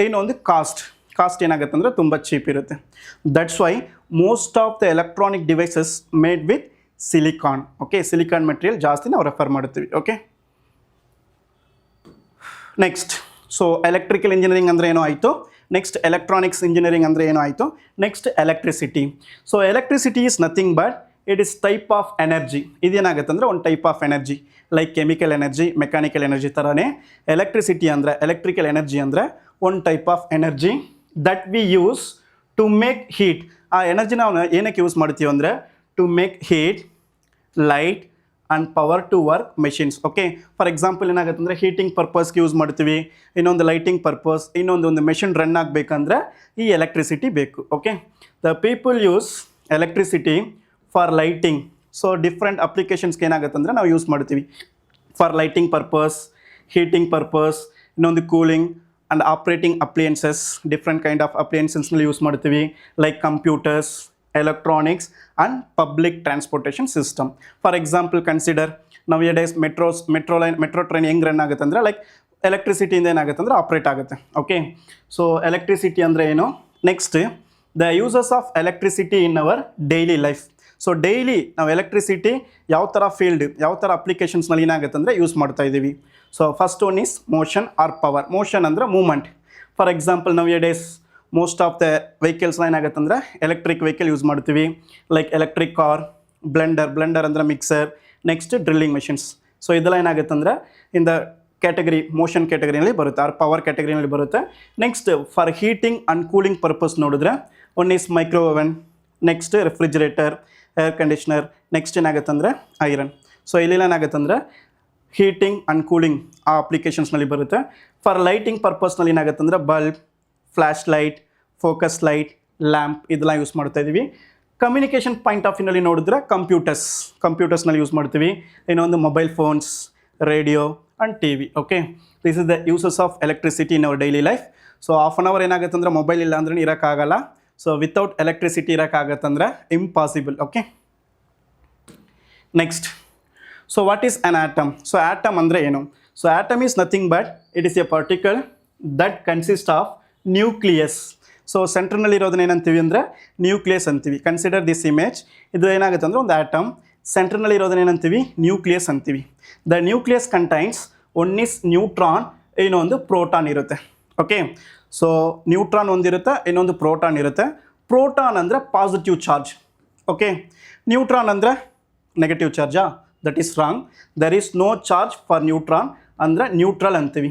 ಇನ್ನೊಂದು ಕಾಸ್ಟ್ ಏನಾಗುತ್ತೆ ಅಂದರೆ ತುಂಬ ಚೀಪ್ ಇರುತ್ತೆ. That's why most of the electronic devices made with silicon. Okay, silicon material ಜಾಸ್ತಿ ನಾವು ರೆಫರ್ ಮಾಡ್ತೀವಿ. Okay, next so electrical engineering ಅಂದರೆ ಏನೋ ಆಯಿತು. ನೆಕ್ಸ್ಟ್ ಎಲೆಕ್ಟ್ರಾನಿಕ್ಸ್ ಇಂಜಿನಿಯರಿಂಗ್ ಅಂದರೆ ಏನೋ ಆಯಿತು. Next electricity. So electricity is nothing but it is type of energy. ಇದೇನಾಗುತ್ತೆ ಅಂದರೆ ಒಂದು type of energy like chemical energy, mechanical energy ಥರನೇ ಎಲೆಕ್ಟ್ರಿಸಿಟಿ ಅಂದರೆ ಎಲೆಕ್ಟ್ರಿಕಲ್ ಎನರ್ಜಿ ಅಂದರೆ ಒಂದು type of energy that we use to make heat. ಆ energy ನಾವು ಏನಕ್ಕೆ ಯೂಸ್ ಮಾಡ್ತೀವಿ ಅಂದರೆ to make heat, light and power to work machines. Okay, for example ಏನಾಗುತ್ತೆ ಅಂದರೆ ಹೀಟಿಂಗ್ ಪರ್ಪಸ್ಗೆ ಯೂಸ್ ಮಾಡ್ತೀವಿ, ಇನ್ನೊಂದು ಲೈಟಿಂಗ್ ಪರ್ಪಸ್, ಇನ್ನೊಂದು ಮೆಷಿನ್ ರನ್ ಆಗಬೇಕಂದ್ರೆ ಈ ಎಲೆಕ್ಟ್ರಿಸಿಟಿ ಬೇಕು. Okay, the people use electricity for lighting. So different ಅಪ್ಲಿಕೇಶನ್ಸ್ಗೆ ಏನಾಗುತ್ತೆ ಅಂದರೆ ನಾವು ಯೂಸ್ ಮಾಡ್ತೀವಿ for lighting purpose, heating purpose, ಇನ್ನೊಂದು cooling and operating appliances. Different kind of ಅಪ್ಲಿಯನ್ಸಸ್ನಲ್ಲಿ ಯೂಸ್ ಮಾಡ್ತೀವಿ like computers, electronics and public transportation system. For example consider nowadays metro train ಹೆಂಗೆ run ಆಗುತ್ತೆ ಅಂದರೆ ಲೈಕ್ ಎಲೆಕ್ಟ್ರಿಸಿಟಿಯಿಂದ ಏನಾಗುತ್ತೆ ಅಂದರೆ ಆಪ್ರೇಟ್ ಆಗುತ್ತೆ. ಓಕೆ, ಸೊ ಎಲೆಕ್ಟ್ರಿಸಿಟಿ ಅಂದರೆ ಏನು. Next the uses of electricity in our daily life. So daily ನಾವು ಎಲೆಕ್ಟ್ರಿಸಿಟಿ ಯಾವ ಥರ ಫೀಲ್ಡ್, ಯಾವ ಥರ ಅಪ್ಲಿಕೇಶನ್ಸ್ನಲ್ಲಿ ಏನಾಗುತ್ತೆ ಅಂದರೆ ಯೂಸ್ ಮಾಡ್ತಾ ಇದ್ದೀವಿ. So first one is motion or power. Motion ಅಂದರೆ movement. For example nowadays most of the ವೆಹಿಕಲ್ಸ್ನ ಏನಾಗುತ್ತೆ ಅಂದರೆ ಎಲೆಕ್ಟ್ರಿಕ್ ವೆಹಿಕಲ್ ಯೂಸ್ ಮಾಡ್ತೀವಿ ಲೈಕ್ ಎಲೆಕ್ಟ್ರಿಕ್ ಕಾರ್, ಬ್ಲೆಂಡರ್ ಅಂದರೆ mixer, next drilling machines. So ಇದೆಲ್ಲ ಏನಾಗುತ್ತೆ ಅಂದರೆ ಇನ್ ದ ಕ್ಯಾಟಗರಿ ಮೋಷನ್ ಕ್ಯಾಟಗರಿನಲ್ಲಿ ಬರುತ್ತೆ ಆರ್ ಪವರ್ ಕ್ಯಾಟಗರಿನಲ್ಲಿ ಬರುತ್ತೆ. Next for heating and cooling purpose ನೋಡಿದ್ರೆ one is micro oven, next refrigerator, air conditioner, next ಏನಾಗುತ್ತೆ ಅಂದರೆ ಐರನ್. ಸೊ ಇಲ್ಲಿ ಏನಾಗುತ್ತೆ ಅಂದರೆ ಹೀಟಿಂಗ್ ಆ್ಯಂಡ್ ಕೂಲಿಂಗ್ ಆ ಅಪ್ಲಿಕೇಶನ್ಸ್ನಲ್ಲಿ ಬರುತ್ತೆ. ಫಾರ್ ಲೈಟಿಂಗ್ ಪರ್ಪಸ್ನಲ್ಲಿ ಏನಾಗುತ್ತೆ ಅಂದರೆ bulb, flash light, focus light, lamp ಇದೆಲ್ಲ ಯೂಸ್ ಮಾಡ್ತಾ ಇದ್ದೀವಿ. ಕಮ್ಯುನಿಕೇಷನ್ ಪಾಯಿಂಟ್ ಆಫ್ ವ್ಯೂನಲ್ಲಿ ನೋಡಿದ್ರೆ ಕಂಪ್ಯೂಟರ್ಸ್ನಲ್ಲಿ ಯೂಸ್ ಮಾಡ್ತೀವಿ. ಇನ್ನೊಂದು mobile phones, radio and T V. Okay, this is the uses of electricity in our daily life. So half an hour ಏನಾಗುತ್ತೆ ಅಂದರೆ mobile ಇಲ್ಲ ಅಂದ್ರೆ ಇರೋಕ್ಕಾಗಲ್ಲ. ಸೊ ವಿತೌಟ್ ಎಲೆಕ್ಟ್ರಿಸಿಟಿ ಇರೋಕ್ಕಾಗತ್ತಂದ್ರೆ impossible. Okay, next so what is an atom. So atom ಅಂದರೆ ಏನು. So atom is nothing but it is a particle that consist of nucleus. So ಸೆಂಟ್ರ್ನಲ್ಲಿ ಇರೋದನ್ನ ಏನಂತೀವಿ ಅಂದರೆ ನ್ಯೂಕ್ಲಿಯಸ್ ಅಂತೀವಿ. Consider this image. ಇದು ಏನಾಗುತ್ತೆ ಅಂದರೆ ಒಂದು ಆಟಮ್, ಸೆಂಟ್ರ್ನಲ್ಲಿ ಇರೋದನ್ನ ಏನಂತೀವಿ ನ್ಯೂಕ್ಲಿಯಸ್ ಅಂತೀವಿ. The nucleus contains one is neutron, ಇನ್ನೊಂದು ಪ್ರೋಟಾನ್ ಇರುತ್ತೆ. ಓಕೆ, ಸೊ ನ್ಯೂಟ್ರಾನ್ ಒಂದಿರುತ್ತೆ, ಇನ್ನೊಂದು ಪ್ರೋಟಾನ್ ಇರುತ್ತೆ. ಪ್ರೋಟಾನ್ ಅಂದರೆ ಪಾಸಿಟಿವ್ ಚಾರ್ಜ್. ಓಕೆ, ನ್ಯೂಟ್ರಾನ್ ಅಂದರೆ ನೆಗೆಟಿವ್ ಚಾರ್ಜಾ? That is wrong. There is no charge for neutron, ಅಂದರೆ ನ್ಯೂಟ್ರಲ್ ಅಂತೀವಿ.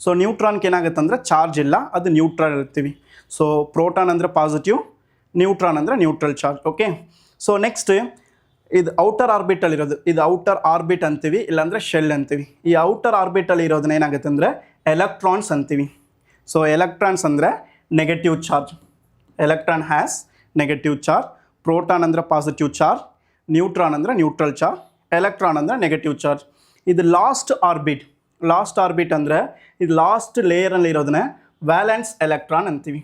ಸೊ ನ್ಯೂಟ್ರಾನ್ಗೆ ಏನಾಗುತ್ತೆ ಅಂದರೆ ಚಾರ್ಜ್ ಇಲ್ಲ, ಅದು ನ್ಯೂಟ್ರಲ್ ಇರ್ತೀವಿ. ಸೊ ಪ್ರೋಟಾನ್ ಅಂದರೆ ಪಾಸಿಟಿವ್, ನ್ಯೂಟ್ರಾನ್ ಅಂದರೆ neutral charge. Okay, so next ಇದು ಔಟರ್ ಆರ್ಬಿಟಲ್ಲಿ ಇರೋದು, ಇದು ಔಟರ್ ಆರ್ಬಿಟ್ ಅಂತೀವಿ, ಇಲ್ಲಾಂದರೆ ಶೆಲ್ ಅಂತೀವಿ. ಈ ಔಟರ್ ಆರ್ಬಿಟಲ್ಲಿ ಇರೋದನ್ನ ಏನಾಗುತ್ತೆ ಅಂದರೆ ಎಲೆಕ್ಟ್ರಾನ್ಸ್ ಅಂತೀವಿ. ಸೊ ಎಲೆಕ್ಟ್ರಾನ್ಸ್ ಅಂದರೆ negative charge. Electron has negative charge. Proton ಅಂದರೆ ಪಾಸಿಟಿವ್ ಚಾರ್ಜ್, ನ್ಯೂಟ್ರಾನ್ ಅಂದರೆ ನ್ಯೂಟ್ರಲ್ ಚಾರ್ಜ್, ಎಲೆಕ್ಟ್ರಾನ್ ಅಂದರೆ ನೆಗೆಟಿವ್ ಚಾರ್ಜ್. ಇದು ಲಾಸ್ಟ್ ಆರ್ಬಿಟ್. ಲಾಸ್ಟ್ ಆರ್ಬಿಟ್ ಅಂದರೆ ಇದು ಲಾಸ್ಟ್ ಲೇಯರಲ್ಲಿ ಇರೋದನ್ನ ವ್ಯಾಲೆನ್ಸ್ ಎಲೆಕ್ಟ್ರಾನ್ ಅಂತೀವಿ.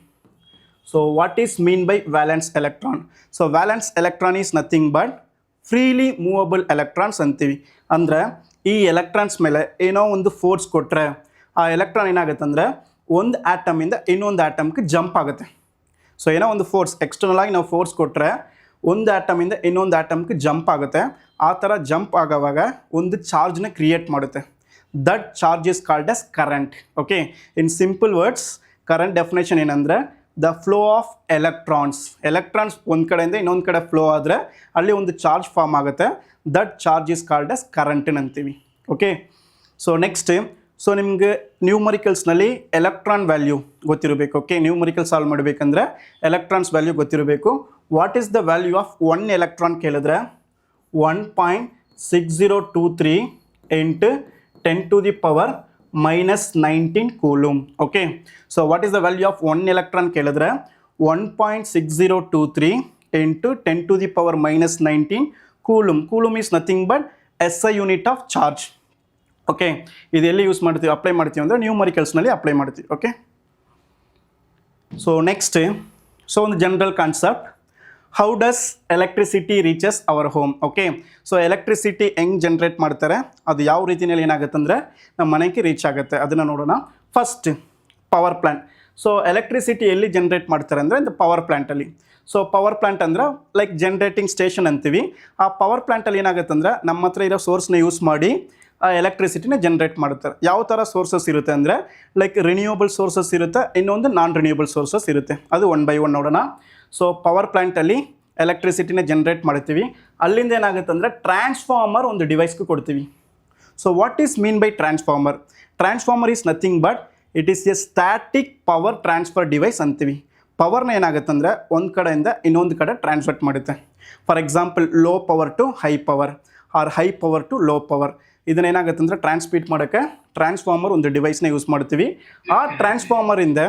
So what is mean by valence electron? So valence electron is nothing but freely movable electrons ಅಂತೀವಿ. ಅಂದರೆ ಈ ಎಲೆಕ್ಟ್ರಾನ್ಸ್ ಮೇಲೆ ಏನೋ ಒಂದು ಫೋರ್ಸ್ ಕೊಟ್ಟರೆ ಆ ಎಲೆಕ್ಟ್ರಾನ್ ಏನಾಗುತ್ತೆ ಅಂದರೆ ಒಂದು ಆಟಮಿಂದ ಇನ್ನೊಂದು ಆಟಮ್ಗೆ ಜಂಪ್ ಆಗುತ್ತೆ. ಸೊ ಏನೋ ಒಂದು ಫೋರ್ಸ್ ಎಕ್ಸ್ಟರ್ನಲ್ ಆಗಿ ನಾವು ಫೋರ್ಸ್ ಕೊಟ್ಟರೆ ಒಂದು ಆಟಮಿಂದ ಇನ್ನೊಂದು ಆಟಮ್ಗೆ ಜಂಪ್ ಆಗುತ್ತೆ. ಆ ಥರ ಜಂಪ್ ಆಗೋವಾಗ ಒಂದು ಚಾರ್ಜ್ನ ಕ್ರಿಯೇಟ್ ಮಾಡುತ್ತೆ. That charge is called as current. Okay, in simple words current definition ಏನಂದರೆ the flow of electrons. Electrons ಒಂದು ಕಡೆಯಿಂದ ಇನ್ನೊಂದು ಕಡೆ ಫ್ಲೋ ಆದರೆ ಅಲ್ಲಿ ಒಂದು ಚಾರ್ಜ್ ಫಾರ್ಮ್ ಆಗುತ್ತೆ. That charge is called as current ಅಂತೀವಿ. ಓಕೆ, ಸೊ ನೆಕ್ಸ್ಟ್, ಸೊ ನಿಮಗೆ ನ್ಯೂಮರಿಕಲ್ಸ್ನಲ್ಲಿ ಎಲೆಕ್ಟ್ರಾನ್ ವ್ಯಾಲ್ಯೂ ಗೊತ್ತಿರಬೇಕು. ಓಕೆ, ನ್ಯೂಮರಿಕಲ್ ಸಾಲ್ವ್ ಮಾಡಬೇಕಂದ್ರೆ ಎಲೆಕ್ಟ್ರಾನ್ಸ್ ವ್ಯಾಲ್ಯೂ ಗೊತ್ತಿರಬೇಕು. What is the value of one electron ಕೇಳಿದ್ರೆ 1.6023 into 10⁻⁻19 coulomb. Okay, so what is the value of one electron ಕೇಳಿದ್ರೆ 1.6023 into 10⁻⁻19 coulomb. Coulomb is nothing but SI unit of charge. Okay, ಇದು ಎಲ್ಲಿ use ಮಾಡ್ತೀವಿ, apply ಮಾಡ್ತೀವಿ ಅಂದರೆ ನ್ಯೂಮರಿಕಲ್ಸ್ನಲ್ಲಿ apply ಮಾಡ್ತೀವಿ. Okay, so next, so ಒಂದು general concept, how does electricity reaches our home. Okay, so electricity ಹೆಂಗೆ ಜನ್ರೇಟ್ ಮಾಡ್ತಾರೆ, ಅದು ಯಾವ ರೀತಿಯಲ್ಲಿ ಏನಾಗುತ್ತೆ ಅಂದರೆ ನಮ್ಮ ಮನೆಗೆ ರೀಚ್ ಆಗುತ್ತೆ, ಅದನ್ನು ನೋಡೋಣ. First power plant. So electricity ಎಲ್ಲಿ ಜನ್ರೇಟ್ ಮಾಡ್ತಾರೆ ಅಂದರೆ ಇದು ಪವರ್ ಪ್ಲ್ಯಾಂಟಲ್ಲಿ. ಸೊ ಪವರ್ ಪ್ಲ್ಯಾಂಟ್ ಅಂದರೆ ಲೈಕ್ ಜನ್ರೇಟಿಂಗ್ ಸ್ಟೇಷನ್ ಅಂತೀವಿ. ಆ ಪವರ್ ಪ್ಲ್ಯಾಂಟಲ್ಲಿ ಏನಾಗುತ್ತೆ ಅಂದರೆ ನಮ್ಮ ಹತ್ರ ಇರೋ ಸೋರ್ಸ್ನ ಯೂಸ್ ಮಾಡಿ ಆ ಎಲೆಕ್ಟ್ರಿಸಿಟಿನ ಜನ್ರೇಟ್ ಮಾಡುತ್ತಾರೆ. ಯಾವ ಥರ ಸೋರ್ಸಸ್ ಇರುತ್ತೆ ಅಂದರೆ ಲೈಕ್ ರಿನ್ಯೂಯಬಲ್ ಸೋರ್ಸಸ್ ಇರುತ್ತೆ, ಇನ್ನೊಂದು ನಾನ್ ರಿನ್ಯೂಯಬಲ್ ಸೋರ್ಸಸ್ ಇರುತ್ತೆ. ಅದು ಒನ್ ಬೈ ಒನ್ ನೋಡೋಣ. ಸೊ ಪವರ್ ಪ್ಲ್ಯಾಂಟಲ್ಲಿ ಎಲೆಕ್ಟ್ರಿಸಿಟಿನ ಜನ್ರೇಟ್ ಮಾಡ್ತೀವಿ. ಅಲ್ಲಿಂದ ಏನಾಗುತ್ತೆ ಅಂದರೆ ಟ್ರಾನ್ಸ್ಫಾರ್ಮರ್ ಒಂದು ಡಿವೈಸ್ಗೆ ಕೊಡ್ತೀವಿ. So what is mean by transformer? Transformer is nothing but it is A static power transfer device ಅಂತೀವಿ. ಪವರ್ನ ಏನಾಗುತ್ತೆ ಅಂದರೆ ಒಂದು ಕಡೆಯಿಂದ ಇನ್ನೊಂದು ಕಡೆ ಟ್ರಾನ್ಸ್ಫರ್ ಮಾಡುತ್ತೆ. For example low power to high power or high power to low power. ಇದನ್ನೇನಾಗುತ್ತೆ ಅಂದರೆ ಟ್ರಾನ್ಸ್ಮಿಟ್ ಮಾಡೋಕ್ಕೆ ಟ್ರಾನ್ಸ್ಫಾರ್ಮರ್ ಒಂದು ಡಿವೈಸ್ನ ಯೂಸ್ ಮಾಡ್ತೀವಿ. ಆ ಟ್ರಾನ್ಸ್ಫಾರ್ಮರಿಂದ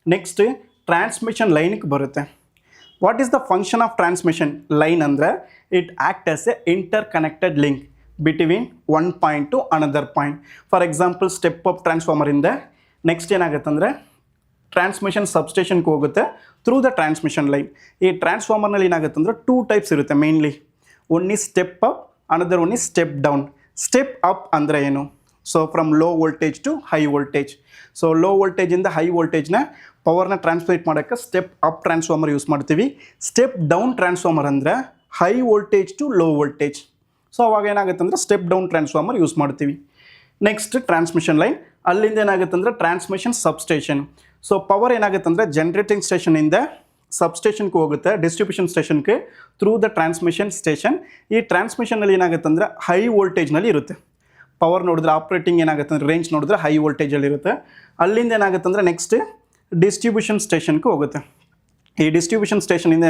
ನೆಕ್ಸ್ಟ್ ಟ್ರಾನ್ಸ್ಮಿಷನ್ ಲೈನ್ಗೆ ಬರುತ್ತೆ. What is the function of transmission line ಅಂದರೆ it act as a interconnected link between one point to another point. For example step up ಟ್ರಾನ್ಸ್ಫಾರ್ಮರಿಂದ ನೆಕ್ಸ್ಟ್ ಏನಾಗುತ್ತೆ ಅಂದರೆ ಟ್ರಾನ್ಸ್ಮಿಷನ್ ಸಬ್ಸ್ಟೇಷನ್ಗೆ ಹೋಗುತ್ತೆ ಥ್ರೂ ದ ಟ್ರಾನ್ಸ್ಮಿಷನ್ ಲೈನ್. ಈ ಟ್ರಾನ್ಸ್ಫಾರ್ಮರ್ನಲ್ಲಿ ಏನಾಗುತ್ತೆ ಅಂದರೆ ಟೂ ಟೈಪ್ಸ್ ಇರುತ್ತೆ mainly. One is step up, another one is step down. Step up ಅಂದರೆ ಏನು? So from low voltage to high voltage. So low ವೋಲ್ಟೇಜಿಂದ ಹೈ ವೋಲ್ಟೇಜ್ನ ಪವರ್ನ ಟ್ರಾನ್ಸ್ಮಿಟ್ ಮಾಡೋಕ್ಕೆ ಸ್ಟೆಪ್ ಅಪ್ ಟ್ರಾನ್ಸ್ಫಾರ್ಮರ್ ಯೂಸ್ ಮಾಡ್ತೀವಿ. ಸ್ಟೆಪ್ ಡೌನ್ ಟ್ರಾನ್ಸ್ಫಾರ್ಮರ್ ಅಂದರೆ high voltage to low voltage. So ಅವಾಗ ಏನಾಗುತ್ತೆ ಅಂದರೆ ಸ್ಟೆಪ್ ಡೌನ್ ಟ್ರಾನ್ಸ್ಫಾರ್ಮರ್ ಯೂಸ್ ಮಾಡ್ತೀವಿ. ನೆಕ್ಸ್ಟ್ ಟ್ರಾನ್ಸ್ಮಿಷನ್ ಲೈನ್, ಅಲ್ಲಿಂದ ಏನಾಗುತ್ತೆ ಅಂದರೆ ಟ್ರಾನ್ಸ್ಮಿಷನ್ ಸಬ್ಸ್ಟೇಷನ್. ಸೊ ಪವರ್ ಏನಾಗುತ್ತೆ ಅಂದರೆ ಜನರೇಟಿಂಗ್ ಸ್ಟೇಷನಿಂದ ಸಬ್ಸ್ಟೇಷನ್ಗೆ ಹೋಗುತ್ತೆ ಡಿಸ್ಟ್ರಿಬ್ಯೂಷನ್ ಸ್ಟೇಷನ್ಗೆ ಥ್ರೂ ದ ಟ್ರಾನ್ಸ್ಮಿಷನ್ ಸ್ಟೇಷನ್. ಈ ಟ್ರಾನ್ಸ್ಮಿಷನಲ್ಲಿ ಏನಾಗುತ್ತೆ ಅಂದರೆ ಹೈ ವೋಲ್ಟೇಜ್ನಲ್ಲಿ ಇರುತ್ತೆ. ಪವರ್ ನೋಡಿದ್ರೆ ಆಪ್ರೇಟಿಂಗ್ ಏನಾಗುತ್ತೆ ಅಂದರೆ ರೇಂಜ್ ನೋಡಿದ್ರೆ ಹೈ ವೋಲ್ಟೇಜಲ್ಲಿ ಇರುತ್ತೆ. ಅಲ್ಲಿಂದ ಏನಾಗುತ್ತೆ ಅಂದರೆ ನೆಕ್ಸ್ಟ್ ಡಿಸ್ಟ್ರಿಬ್ಯೂಷನ್ ಸ್ಟೇಷನ್ಗೆ ಹೋಗುತ್ತೆ. ಈ ಡಿಸ್ಟ್ರಿಬ್ಯೂಷನ್ ಸ್ಟೇಷನಿಂದ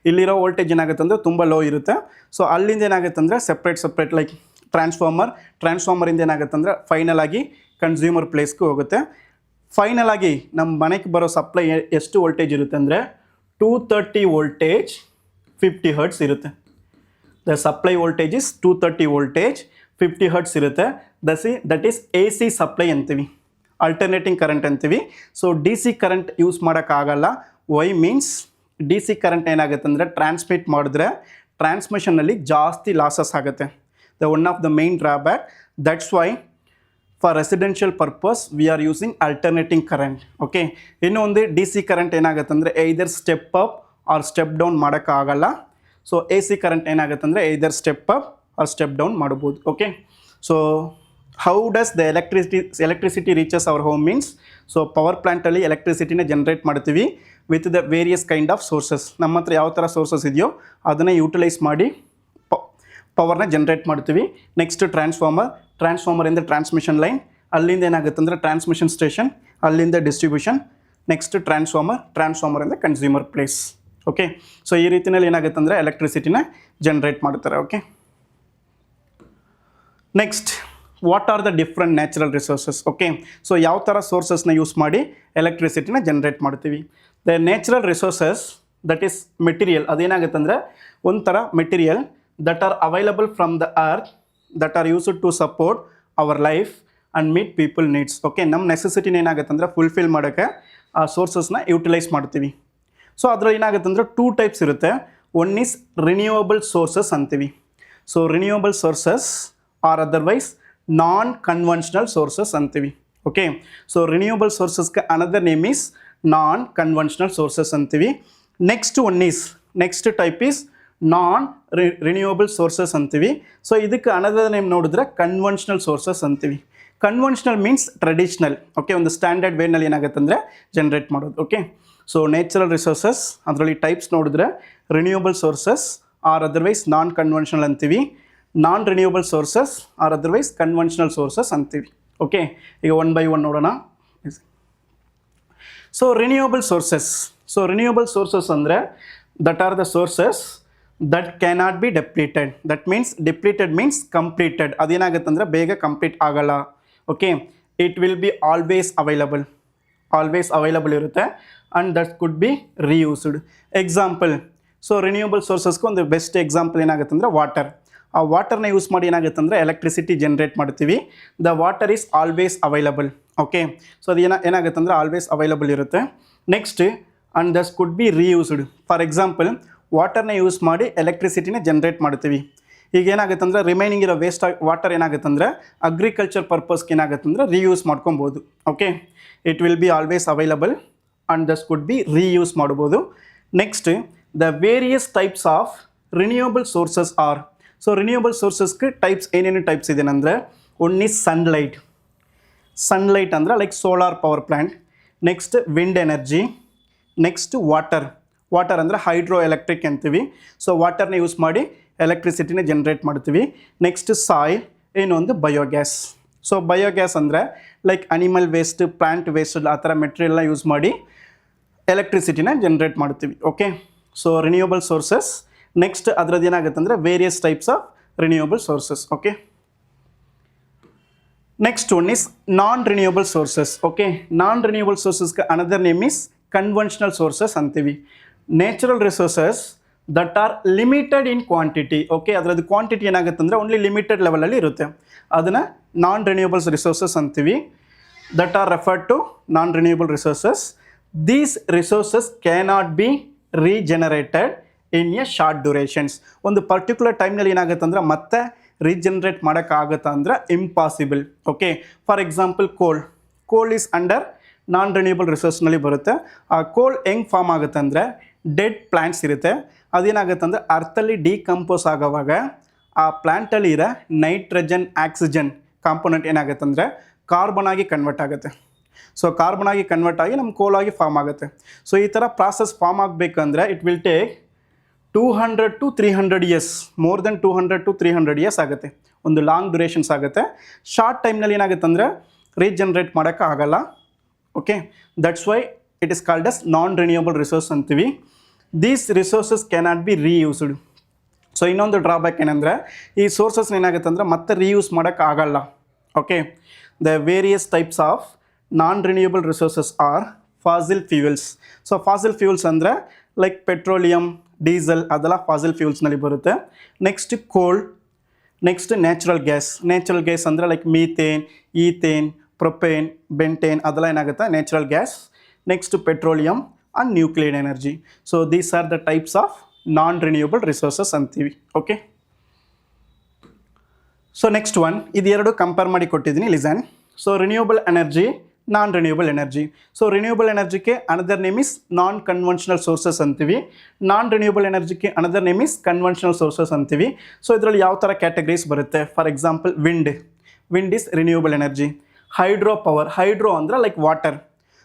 ಇಲ್ಲಿರೋ ವೋಲ್ಟೇಜ್ ಏನಾಗುತ್ತೆ ಅಂದರೆ ತುಂಬ ಲೋ ಇರುತ್ತೆ. ಸೊ ಅಲ್ಲಿಂದ ಏನಾಗುತ್ತೆ ಅಂದರೆ ಸಪ್ರೇಟ್ ಲೈಕ್ ಟ್ರಾನ್ಸ್ಫಾರ್ಮರಿಂದ ಏನಾಗುತ್ತೆ ಅಂದರೆ ಫೈನಲ್ ಆಗಿ ಕನ್ಸ್ಯೂಮರ್ ಪ್ಲೇಸ್ಗೆ ಹೋಗುತ್ತೆ. ಫೈನಲ್ ಆಗಿ ನಮ್ಮ ಮನೆಗೆ ಬರೋ ಸಪ್ಲೈ ಎಷ್ಟು ವೋಲ್ಟೇಜ್ ಇರುತ್ತೆ ಅಂದರೆ 230 ವೋಲ್ಟೇಜ್ 50 ಹರ್ಟ್ಸ್ ಇರುತ್ತೆ. The supply voltage is 230 voltage 50 hertz ಇರುತ್ತೆ. ದಟ್ ಈಸ್ AC ಸಪ್ಲೈ ಅಂತೀವಿ, ಅಲ್ಟರ್ನೇಟಿಂಗ್ ಕರೆಂಟ್ ಅಂತೀವಿ. ಸೊ DC ಕರೆಂಟ್ ಯೂಸ್ ಮಾಡೋಕ್ಕಾಗಲ್ಲ. ವೈ ಮೀನ್ಸ್ DC ಕರೆಂಟ್ ಏನಾಗುತ್ತೆ ಅಂದರೆ ಟ್ರಾನ್ಸ್ಮಿಟ್ ಮಾಡಿದ್ರೆ ಟ್ರಾನ್ಸ್ಮಿಷನ್ನಲ್ಲಿ ಜಾಸ್ತಿ ಲಾಸಸ್ ಆಗುತ್ತೆ. The one of the main drawback. That's why for residential purpose we are using alternating current. Okay, ಇನ್ನು ಒಂದು ಡಿ ಸಿ ಕರೆಂಟ್ ಏನಾಗುತ್ತೆ ಅಂದರೆ either step up or step down ಮಾಡೋಕ್ಕಾಗಲ್ಲ. ಸೊ ಎ ಸಿ ಕರೆಂಟ್ ಏನಾಗುತ್ತೆ ಅಂದರೆ either step up or step down ಮಾಡ್ಬೋದು. Okay, so how does the electricity reaches our home means, so power ಪ್ಲ್ಯಾಂಟಲ್ಲಿ ಎಲೆಕ್ಟ್ರಿಸಿಟಿನ generate ಮಾಡ್ತೀವಿ with the various kind of sources. ನಮ್ಮ ಹತ್ರ ಯಾವ ಥರ ಸೋರ್ಸಸ್ ಇದೆಯೋ ಅದನ್ನು ಯೂಟಿಲೈಸ್ ಮಾಡಿ ಪವರ್ನ ಜನ್ರೇಟ್ ಮಾಡ್ತೀವಿ. ನೆಕ್ಸ್ಟ್ ಟ್ರಾನ್ಸ್ಫಾರ್ಮರಿಂದ ಟ್ರಾನ್ಸ್ಮಿಷನ್ ಲೈನ್, ಅಲ್ಲಿಂದ ಏನಾಗುತ್ತೆ ಅಂದರೆ ಟ್ರಾನ್ಸ್ಮಿಷನ್ ಸ್ಟೇಷನ್, ಅಲ್ಲಿಂದ ಡಿಸ್ಟ್ರಿಬ್ಯೂಷನ್, ನೆಕ್ಸ್ಟ್ ಟ್ರಾನ್ಸ್ಫಾರ್ಮರಿಂದ ಕನ್ಸ್ಯೂಮರ್ ಪ್ಲೇಸ್. ಓಕೆ, ಸೊ ಈ ರೀತಿಯಲ್ಲಿ ಏನಾಗುತ್ತೆ ಅಂದರೆ ಎಲೆಕ್ಟ್ರಿಸಿಟಿನ ಜನ್ರೇಟ್ ಮಾಡ್ತಾರೆ. Okay, next what are the different natural resources. Okay, so ಯಾವ ಥರ ಸೋರ್ಸಸ್ನ ಯೂಸ್ ಮಾಡಿ ಎಲೆಕ್ಟ್ರಿಸಿಟಿನ ಜನ್ರೇಟ್ ಮಾಡ್ತೀವಿ. The natural resources that is material, ಅದೇನಾಗುತ್ತೆ ಅಂದರೆ ಒಂಥರ material that are available from the earth that are used to support our life and meet people needs. Okay, ನಮ್ಮ ನೆಸೆಸಿಟಿನ ಏನಾಗುತ್ತೆ ಅಂದರೆ ಫುಲ್ಫಿಲ್ ಮಾಡೋಕ್ಕೆ ಆ ಸೋರ್ಸಸ್ನ ಯೂಟಿಲೈಸ್ ಮಾಡ್ತೀವಿ. ಸೊ ಅದರಲ್ಲಿ ಏನಾಗುತ್ತೆ ಅಂದರೆ 2 ಟೈಪ್ಸ್ ಇರುತ್ತೆ. ಒನ್ ಈಸ್ ರಿನ್ಯೂವಬಲ್ ಸೋರ್ಸಸ್ ಅಂತೀವಿ. So renewable sources or otherwise non conventional sources ಅಂತೀವಿ. ಓಕೆ, ಸೊ ರಿನ್ಯೂವಬಲ್ ಸೋರ್ಸಸ್ಗೆ another name is non conventional sources ಅಂತೀವಿ. Next type is non renewable sources ಅಂತೀವಿ. ಸೊ ಇದಕ್ಕೆ ಅನದರ್ ನೇಮ್ ನೋಡಿದ್ರೆ conventional sources ಅಂತೀವಿ. Conventional means traditional. Okay, ಒಂದು standard ವೇನಲ್ಲಿ ಏನಾಗುತ್ತೆ ಅಂದರೆ ಜನ್ರೇಟ್ ಮಾಡೋದು. ಓಕೆ, ಸೊ ನ್ಯಾಚುರಲ್ ರಿಸೋರ್ಸಸ್ ಅದರಲ್ಲಿ ಟೈಪ್ಸ್ ನೋಡಿದ್ರೆ renewable sources or otherwise non conventional ಅಂತೀವಿ. ನಾನ್ renewable sources or otherwise conventional sources ಅಂತೀವಿ. ಓಕೆ, ಈಗ ಒನ್ ಬೈ ಒನ್ ನೋಡೋಣ. ಸೊ ರಿನ್ಯೂವಬಲ್ ಸೋರ್ಸಸ್ ಅಂದರೆ that are the sources that cannot be depleted. That means depleted means completed. ಅದೇನಾಗುತ್ತೆ ಅಂದರೆ ಬೇಗ complete ಆಗಲ್ಲ. Okay, it will be always available ಇರುತ್ತೆ and that could be reused. Example, so renewable ಸೋರ್ಸಸ್ಗೆ ಒಂದು best example ಏನಾಗುತ್ತೆ ಅಂದರೆ ವಾಟರ್. ಆ ವಾಟರ್ನ ಯೂಸ್ ಮಾಡಿ ಏನಾಗುತ್ತೆ ಅಂದರೆ ಎಲೆಕ್ಟ್ರಿಸಿಟಿ ಜನ್ರೇಟ್ ಮಾಡ್ತೀವಿ. The water is always available. Okay, so ಅದು ಏನಾಗುತ್ತೆ ಅಂದರೆ ಆಲ್ವೇಸ್ ಅವೈಲಬಲ್ ಇರುತ್ತೆ. Next and thus could be reused. For example, ವಾಟರ್ನ ಯೂಸ್ ಮಾಡಿ ಎಲೆಕ್ಟ್ರಿಸಿಟಿನ ಜನ್ರೇಟ್ ಮಾಡ್ತೀವಿ. ಈಗ ಏನಾಗುತ್ತೆ ಅಂದರೆ ರಿಮೈನಿಂಗ್ ಇರೋ ವೇಸ್ಟ್ ವಾಟರ್ ಏನಾಗುತ್ತೆ ಅಂದರೆ ಅಗ್ರಿಕಲ್ಚರ್ ಪರ್ಪಸ್ಗೆ ಏನಾಗುತ್ತೆ ಅಂದರೆ ರೀಯೂಸ್ ಮಾಡ್ಕೊಬೋದು. Okay, it will be always available and thus could be reuse ಮಾಡ್ಬೋದು. Next the various types of renewable sources are. So renewable ಸೋರ್ಸಸ್ಗೆ ಟೈಪ್ಸ್ ಏನೇನು ಟೈಪ್ಸ್ ಇದೆ ಅಂದರೆ ಒನ್ ಈಸ್ ಸನ್ಲೈಟ್ ಅಂದರೆ like solar power plant. Next wind energy. Next water ಅಂದರೆ hydro electric ಅಂತೀವಿ. So ವಾಟರ್ನ use ಮಾಡಿ ಎಲೆಕ್ಟ್ರಿಸಿಟಿನ ಜನ್ರೇಟ್ ಮಾಡ್ತೀವಿ. ನೆಕ್ಸ್ಟ್ ಸಾಯಿಲ್, ಇನ್ನೊಂದು ಬಯೋಗ್ಯಾಸ್. ಸೊ ಬಯೋಗ್ಯಾಸ್ ಅಂದರೆ like animal waste, plant waste ಆ ಥರ ಮೆಟೀರಿಯಲ್ನ ಯೂಸ್ ಮಾಡಿ ಎಲೆಕ್ಟ್ರಿಸಿಟಿನ ಜನ್ರೇಟ್ ಮಾಡ್ತೀವಿ. Okay, so renewable sources. Next ಅದರದ್ದು ಏನಾಗುತ್ತೆ ಅಂದರೆ various types of renewable sources. Okay, next one is non renewable sources. Okay, non renewable ಸೋರ್ಸಸ್ಗೆ another name is conventional sources ಅಂತೀವಿ. Natural resources that are limited in quantity. Okay, ಅದರದ್ದು quantity ಏನಾಗುತ್ತೆ ಅಂದರೆ only limited ಲೆವೆಲಲ್ಲಿ ಇರುತ್ತೆ. ಅದನ್ನು non renewables resources ಅಂತೀವಿ. That are referred to non renewable resources. These resources cannot be regenerated in a short durations. ಒಂದು particular ಟೈಮ್ನಲ್ಲಿ ಏನಾಗುತ್ತೆ ಅಂದರೆ ಮತ್ತೆ ರೀಜನರೇಟ್ ಮಾಡೋಕ್ಕಾಗುತ್ತಾ ಅಂದರೆ impossible. Okay, for example coal is under non renewable ರಿಸೋರ್ಸ್ನಲ್ಲಿ ಬರುತ್ತೆ. ಆ ಕೋಲ್ ಹೆಂಗೆ ಫಾರ್ಮ್ ಆಗುತ್ತೆ ಅಂದರೆ ಡೆಡ್ ಪ್ಲ್ಯಾಂಟ್ಸ್ ಇರುತ್ತೆ. ಅದೇನಾಗುತ್ತೆ ಅಂದರೆ ಅರ್ಥಲ್ಲಿ ಡಿಕಂಪೋಸ್ ಆಗೋವಾಗ ಆ ಪ್ಲ್ಯಾಂಟಲ್ಲಿ ಇರೋ ನೈಟ್ರೋಜನ್ ಆಕ್ಸಿಜನ್ ಕಾಂಪೋನೆಂಟ್ ಏನಾಗುತ್ತೆ ಅಂದರೆ ಕಾರ್ಬನ್ ಆಗಿ ಕನ್ವರ್ಟ್ ಆಗುತ್ತೆ. ಸೊ ಕಾರ್ಬನ್ ಆಗಿ ಕನ್ವರ್ಟ್ ಆಗಿ ನಮ್ಮ ಕೋಲ್ ಆಗಿ ಫಾರ್ಮ್ ಆಗುತ್ತೆ. ಸೊ ಈ ಥರ ಪ್ರಾಸೆಸ್ ಫಾರ್ಮ್ ಆಗಬೇಕಂದ್ರೆ it will take 200 to 300 years, more than 200 to 300 years ಆಗುತ್ತೆ. ಒಂದು ಲಾಂಗ್ ಡ್ಯೂರೇಷನ್ಸ್ ಆಗುತ್ತೆ. ಶಾರ್ಟ್ ಟೈಮ್ನಲ್ಲಿ ಏನಾಗುತ್ತೆ ಅಂದರೆ ರೀಜನ್ರೇಟ್ ಮಾಡೋಕ್ಕೆ ಆಗಲ್ಲ. Okay, that's why it is called as non renewable resource ಅಂತೀವಿ. These resources cannot be reused. So ಇನ್ನೊಂದು ಡ್ರಾಬ್ಯಾಕ್ ಏನಂದರೆ ಈ ಸೋರ್ಸಸ್ ಏನಾಗುತ್ತೆ ಅಂದರೆ ಮತ್ತೆ ರೀಯೂಸ್ ಮಾಡೋಕ್ಕೆ ಆಗಲ್ಲ. Okay, the various types of non renewable resources are fossil fuels. So fossil fuels ಅಂದರೆ ಲೈಕ್ ಪೆಟ್ರೋಲಿಯಂ, ಡೀಸೆಲ್ ಅದೆಲ್ಲ ಫಾಸಿಲ್ ಫ್ಯೂಲ್ಸ್ನಲ್ಲಿ ಬರುತ್ತೆ. Next coal. Next natural gas ಅಂದರೆ like methane, ethane, propane, pentane ಅದೆಲ್ಲ ಏನಾಗುತ್ತೆ natural gas. Next petroleum and nuclear energy. So these are the types of non renewable resources ಅಂತೀವಿ. Okay, so next one, ಇದು ಎರಡು compare ಮಾಡಿ ಕೊಟ್ಟಿದ್ದೀನಿ listen. So renewable energy, non renewable energy. So renewable ಎನರ್ಜಿಗೆ another name is non conventional sources ಅಂತೀವಿ. Non renewable ಎನರ್ಜಿಗೆ another name is conventional sources ಅಂತೀವಿ. ಸೊ ಇದರಲ್ಲಿ ಯಾವ ಥರ ಕ್ಯಾಟಗರೀಸ್ ಬರುತ್ತೆ? For example wind is renewable energy. Hydro power, hydro ಅಂದರೆ ಲೈಕ್ ವಾಟರ್.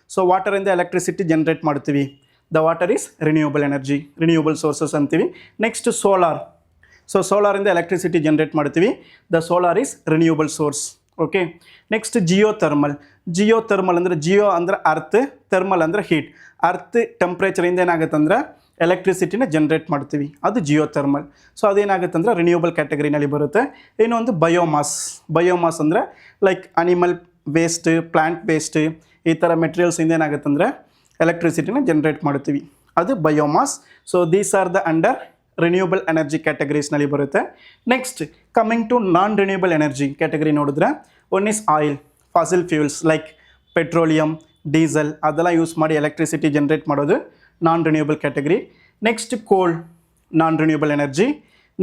ಸೊ ವಾಟರಿಂದ ಎಲೆಕ್ಟ್ರಿಸಿಟಿ ಜನ್ರೇಟ್ ಮಾಡ್ತೀವಿ. The water is renewable energy, renewable sources ಅಂತೀವಿ. Next solar. ಸೊ ಸೋಲಾರಿಂದ ಎಲೆಕ್ಟ್ರಿಸಿಟಿ ಜನ್ರೇಟ್ ಮಾಡ್ತೀವಿ. The solar is renewable source. Okay. Next geo ಅಂದರೆ geo ಅಂದರೆ earth, thermal ಅಂದರೆ heat. Earth ಟೆಂಪ್ರೇಚರಿಂದ ಏನಾಗುತ್ತೆ ಅಂದರೆ ಎಲೆಕ್ಟ್ರಿಸಿಟಿನ ಜನ್ರೇಟ್ ಮಾಡ್ತೀವಿ, ಅದು ಜಿಯೋ ಥರ್ಮಲ್. ಸೊ ಅದೇನಾಗುತ್ತೆ ಅಂದರೆ ರಿನ್ಯೂಯಬಲ್ ಕ್ಯಾಟಗರಿನಲ್ಲಿ ಬರುತ್ತೆ. ಇನ್ನೊಂದು ಬಯೋಮಾಸ್ ಅಂದರೆ like animal waste, plant waste, ಈ ಥರ ಮೆಟೀರಿಯಲ್ಸಿಂದ ಏನಾಗುತ್ತೆ ಅಂದರೆ ಎಲೆಕ್ಟ್ರಿಸಿಟಿನ ಜನ್ರೇಟ್ ಮಾಡ್ತೀವಿ, ಅದು biomass. So these are the under renewable energy ಕ್ಯಾಟಗರೀಸ್ನಲ್ಲಿ ಬರುತ್ತೆ. Next coming to non renewable energy category ನೋಡಿದ್ರೆ, one is oil, fossil fuels like petroleum, diesel ಅದೆಲ್ಲ ಯೂಸ್ ಮಾಡಿ ಎಲೆಕ್ಟ್ರಿಸಿಟಿ ಜನ್ರೇಟ್ ಮಾಡೋದು non renewable category. Next coal, non renewable energy.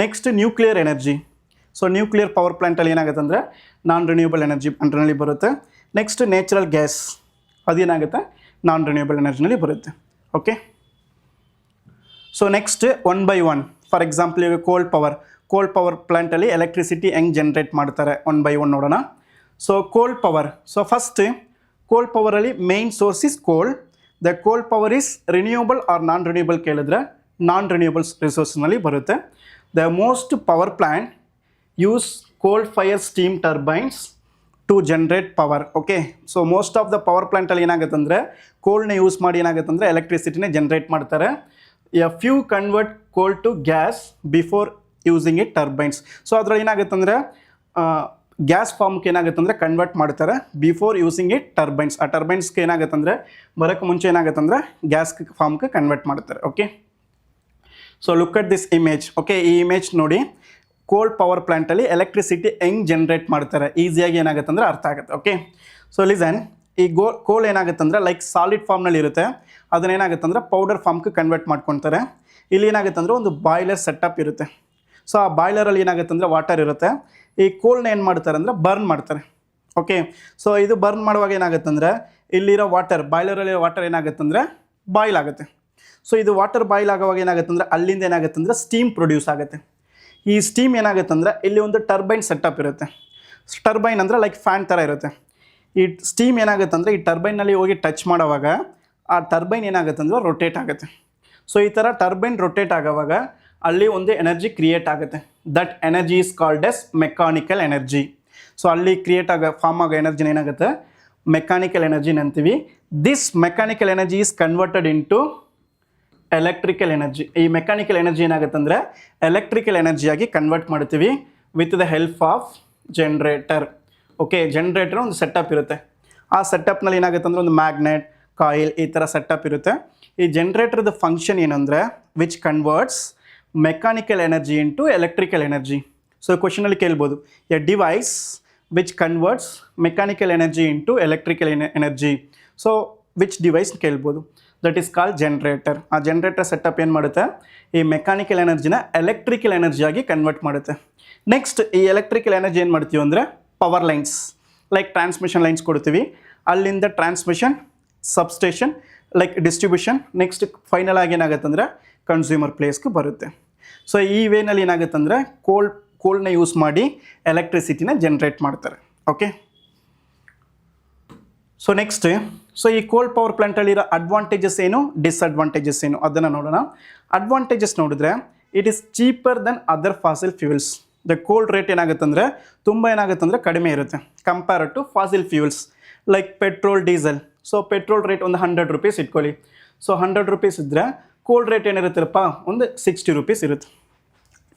Next nuclear energy. So nuclear power ಪ್ಲಾಂಟಲ್ಲಿ ಏನಾಗುತ್ತೆ ಅಂದರೆ ನಾನ್ renewable energy ಅಂಡರ್ನಲ್ಲಿ ಬರುತ್ತೆ. Next natural gas, ಅದೇನಾಗುತ್ತೆ ನಾನ್ renewable ಎನರ್ಜಿನಲ್ಲಿ ಬರುತ್ತೆ. Okay. So next one by one, for example ಇವಾಗ ಕೋಲ್ ಪವರ್ ಪ್ಲಾಂಟಲ್ಲಿ ಎಲೆಕ್ಟ್ರಿಸಿಟಿ ಹೆಂಗೆ ಜನ್ರೇಟ್ ಮಾಡ್ತಾರೆ ಒನ್ ಬೈ ಒನ್ ನೋಡೋಣ. So coal power, so first coal ಪವರಲ್ಲಿ main source is coal. The coal power is renewable or non renewable ಕೇಳಿದ್ರೆ non renewable ರಿಸೋರ್ಸ್ನಲ್ಲಿ ಬರುತ್ತೆ. The most power plant use coal fire steam turbines to generate power. Okay. So most of the power ಪ್ಲಾಂಟಲ್ಲಿ ಏನಾಗುತ್ತೆ ಅಂದರೆ ಕೋಲ್ನ use ಮಾಡಿ ಏನಾಗುತ್ತೆ ಅಂದರೆ ಎಲೆಕ್ಟ್ರಿಸಿಟಿನ ಜನ್ರೇಟ್ ಮಾಡ್ತಾರೆ. A few convert coal to gas before using it turbines. So ಅದ್ರಲ್ಲಿ ಏನಾಗುತ್ತೆ ಅಂದರೆ ಗ್ಯಾಸ್ ಫಾರ್ಮ್ಗೆ ಏನಾಗುತ್ತೆ ಅಂದರೆ ಕನ್ವರ್ಟ್ ಮಾಡ್ತಾರೆ ಬಿಫೋರ್ ಯೂಸಿಂಗ್ ಇಟ್ ಟರ್ಬೈನ್ಸ್. ಆ ಟರ್ಬೈನ್ಸ್ಗೆ ಏನಾಗುತ್ತೆ ಅಂದರೆ ಬರೋಕ್ಕೆ ಮುಂಚೆ ಏನಾಗುತ್ತೆ ಅಂದರೆ ಗ್ಯಾಸ್ ಫಾರ್ಮ್ಗೆ ಕನ್ವರ್ಟ್ ಮಾಡ್ತಾರೆ. Okay. So look at this image. Okay, ಈ ಇಮೇಜ್ ನೋಡಿ, ಕೋಲ್ ಪವರ್ ಪ್ಲಾಂಟಲ್ಲಿ ಎಲೆಕ್ಟ್ರಿಸಿಟಿ ಹೆಂಗೆ ಜನ್ರೇಟ್ ಮಾಡ್ತಾರೆ ಈಸಿಯಾಗಿ ಏನಾಗುತ್ತೆ ಅಂದರೆ ಅರ್ಥ ಆಗುತ್ತೆ. ಓಕೆ. ಸೊ ಲಿಸನ್, ಈ ಕೋಲ್ ಏನಾಗುತ್ತೆ ಅಂದರೆ ಲೈಕ್ ಸಾಲಿಡ್ ಫಾರ್ಮ್ನಲ್ಲಿ ಇರುತ್ತೆ, ಅದನ್ನೇನಾಗುತ್ತೆ ಅಂದರೆ ಪೌಡರ್ ಫಾರ್ಮ್ಗೆ ಕನ್ವರ್ಟ್ ಮಾಡ್ಕೊತಾರೆ. ಇಲ್ಲಿ ಏನಾಗುತ್ತೆ ಅಂದರೆ ಒಂದು ಬಾಯ್ಲರ್ ಸೆಟಪ್ ಇರುತ್ತೆ. ಸೊ ಆ ಬಾಯ್ಲರಲ್ಲಿ ಏನಾಗುತ್ತೆ ಅಂದರೆ ವಾಟರ್ ಇರುತ್ತೆ. ಈ ಕೋಲ್ನ ಏನು ಮಾಡ್ತಾರೆ ಅಂದರೆ ಬರ್ನ್ ಮಾಡ್ತಾರೆ. ಓಕೆ. ಸೊ ಇದು ಬರ್ನ್ ಮಾಡುವಾಗ ಏನಾಗುತ್ತೆ ಅಂದರೆ ಇಲ್ಲಿರೋ ವಾಟರ್, ಬಾಯ್ಲರಲ್ಲಿರೋ ವಾಟರ್ ಏನಾಗುತ್ತೆ ಅಂದರೆ ಬಾಯ್ಲ್ ಆಗುತ್ತೆ. ಸೊ ಇದು ವಾಟರ್ ಬಾಯ್ಲ್ ಆಗುವಾಗ ಏನಾಗುತ್ತೆ ಅಂದರೆ ಅಲ್ಲಿಂದ ಏನಾಗುತ್ತೆ ಅಂದರೆ ಸ್ಟೀಮ್ ಪ್ರೊಡ್ಯೂಸ್ ಆಗುತ್ತೆ. ಈ ಸ್ಟೀಮ್ ಏನಾಗುತ್ತೆ ಅಂದರೆ ಇಲ್ಲಿ ಒಂದು ಟರ್ಬೈನ್ ಸೆಟಪ್ ಇರುತ್ತೆ. ಟರ್ಬೈನ್ ಅಂದರೆ ಲೈಕ್ ಫ್ಯಾನ್ ಥರ ಇರುತ್ತೆ. ಈ ಸ್ಟೀಮ್ ಏನಾಗುತ್ತೆ ಅಂದರೆ ಈ ಟರ್ಬೈನಲ್ಲಿ ಹೋಗಿ ಟಚ್ ಮಾಡೋವಾಗ ಆ ಟರ್ಬೈನ್ ಏನಾಗುತ್ತೆ ಅಂದರೆ ರೊಟೇಟ್ ಆಗುತ್ತೆ. ಸೊ ಈ ಥರ ಟರ್ಬೈನ್ ರೊಟೇಟ್ ಆಗೋವಾಗ ಅಲ್ಲಿ ಒಂದು ಎನರ್ಜಿ ಕ್ರಿಯೇಟ್ ಆಗುತ್ತೆ. That energy is called as mechanical energy. So ಅಲ್ಲಿ ಫಾರ್ಮ್ ಆಗೋ ಎನರ್ಜಿನ ಏನಾಗುತ್ತೆ ಮೆಕ್ಯಾನಿಕಲ್ ಎನರ್ಜಿ ಅಂತೀವಿ. This mechanical energy is converted into electrical energy. ಈ ಮೆಕ್ಯಾನಿಕಲ್ ಎನರ್ಜಿ ಏನಾಗುತ್ತೆ ಅಂದರೆ ಎಲೆಕ್ಟ್ರಿಕಲ್ ಎನರ್ಜಿಯಾಗಿ ಕನ್ವರ್ಟ್ ಮಾಡ್ತೀವಿ with the help of generator. Okay. Generator ಒಂದು ಸೆಟಪ್ ಇರುತ್ತೆ. ಆ ಸೆಟಪ್ನಲ್ಲಿ ಏನಾಗುತ್ತೆ ಅಂದರೆ ಒಂದು ಮ್ಯಾಗ್ನೆಟ್, ಕಾಯಿಲ್ ಈ ಥರ ಸೆಟಪ್ ಇರುತ್ತೆ. ಈ ಜನ್ರೇಟರ್ದ ಫಂಕ್ಷನ್ ಏನಂದರೆ which converts mechanical energy into electrical energy. So ಕ್ವಶನಲ್ಲಿ ಕೇಳ್ಬೋದು, a device which converts mechanical energy into electrical energy. So which device ಕೇಳ್ಬೋದು, ದಟ್ ಈಸ್ ಕಾಲ್ಡ್ ಜನ್ರೇಟರ್. ಆ ಜನ್ರೇಟರ್ ಸೆಟಪ್ ಏನು ಮಾಡುತ್ತೆ, ಈ ಮೆಕ್ಯಾನಿಕಲ್ ಎನರ್ಜಿನ ಎಲೆಕ್ಟ್ರಿಕಲ್ ಎನರ್ಜಿಯಾಗಿ ಕನ್ವರ್ಟ್ ಮಾಡುತ್ತೆ. ನೆಕ್ಸ್ಟ್ ಈ ಎಲೆಕ್ಟ್ರಿಕಲ್ ಎನರ್ಜಿ ಏನು ಮಾಡ್ತೀವಿ ಅಂದರೆ power lines like transmission lines ಕೊಡ್ತೀವಿ. ಅಲ್ಲಿಂದ transmission, substation like distribution, next final ಆಗಿ ಏನಾಗುತ್ತೆ ಅಂದರೆ ಕನ್ಸ್ಯೂಮರ್ ಪ್ಲೇಸ್ಗೆ ಬರುತ್ತೆ. ಸೊ ಈ ವೇನಲ್ಲಿ ಏನಾಗುತ್ತೆ ಅಂದರೆ ಕೋಲ್ನ ಯೂಸ್ ಮಾಡಿ ಎಲೆಕ್ಟ್ರಿಸಿಟಿನ ಜನ್ರೇಟ್ ಮಾಡ್ತಾರೆ. ಓಕೆ. ಸೊ ನೆಕ್ಸ್ಟ್, ಸೊ ಈ ಕೋಲ್ ಪವರ್ ಪ್ಲಾಂಟಲ್ಲಿರೋ ಅಡ್ವಾಂಟೇಜಸ್ ಏನು, ಡಿಸ್ಅಡ್ವಾಂಟೇಜಸ್ ಏನು ಅದನ್ನು ನೋಡೋಣ. ಅಡ್ವಾಂಟೇಜಸ್ ನೋಡಿದ್ರೆ it is cheaper than other fossil fuels. The coal rate ಏನಾಗುತ್ತೆ ಅಂದರೆ ತುಂಬ ಏನಾಗುತ್ತೆ ಅಂದರೆ ಕಡಿಮೆ ಇರುತ್ತೆ compare to fossil fuels like petrol, diesel. So petrol rate ಒಂದು 100 ರೂಪೀಸ್ ಇಟ್ಕೊಳ್ಳಿ. ಸೊ 100 ರೂಪೀಸ್ ಇದ್ದರೆ ಕೋಲ್ ರೇಟ್ ಏನಿರುತ್ತಪ್ಪ ಒಂದು 60 ರೂಪೀಸ್ ಇರುತ್ತೆ.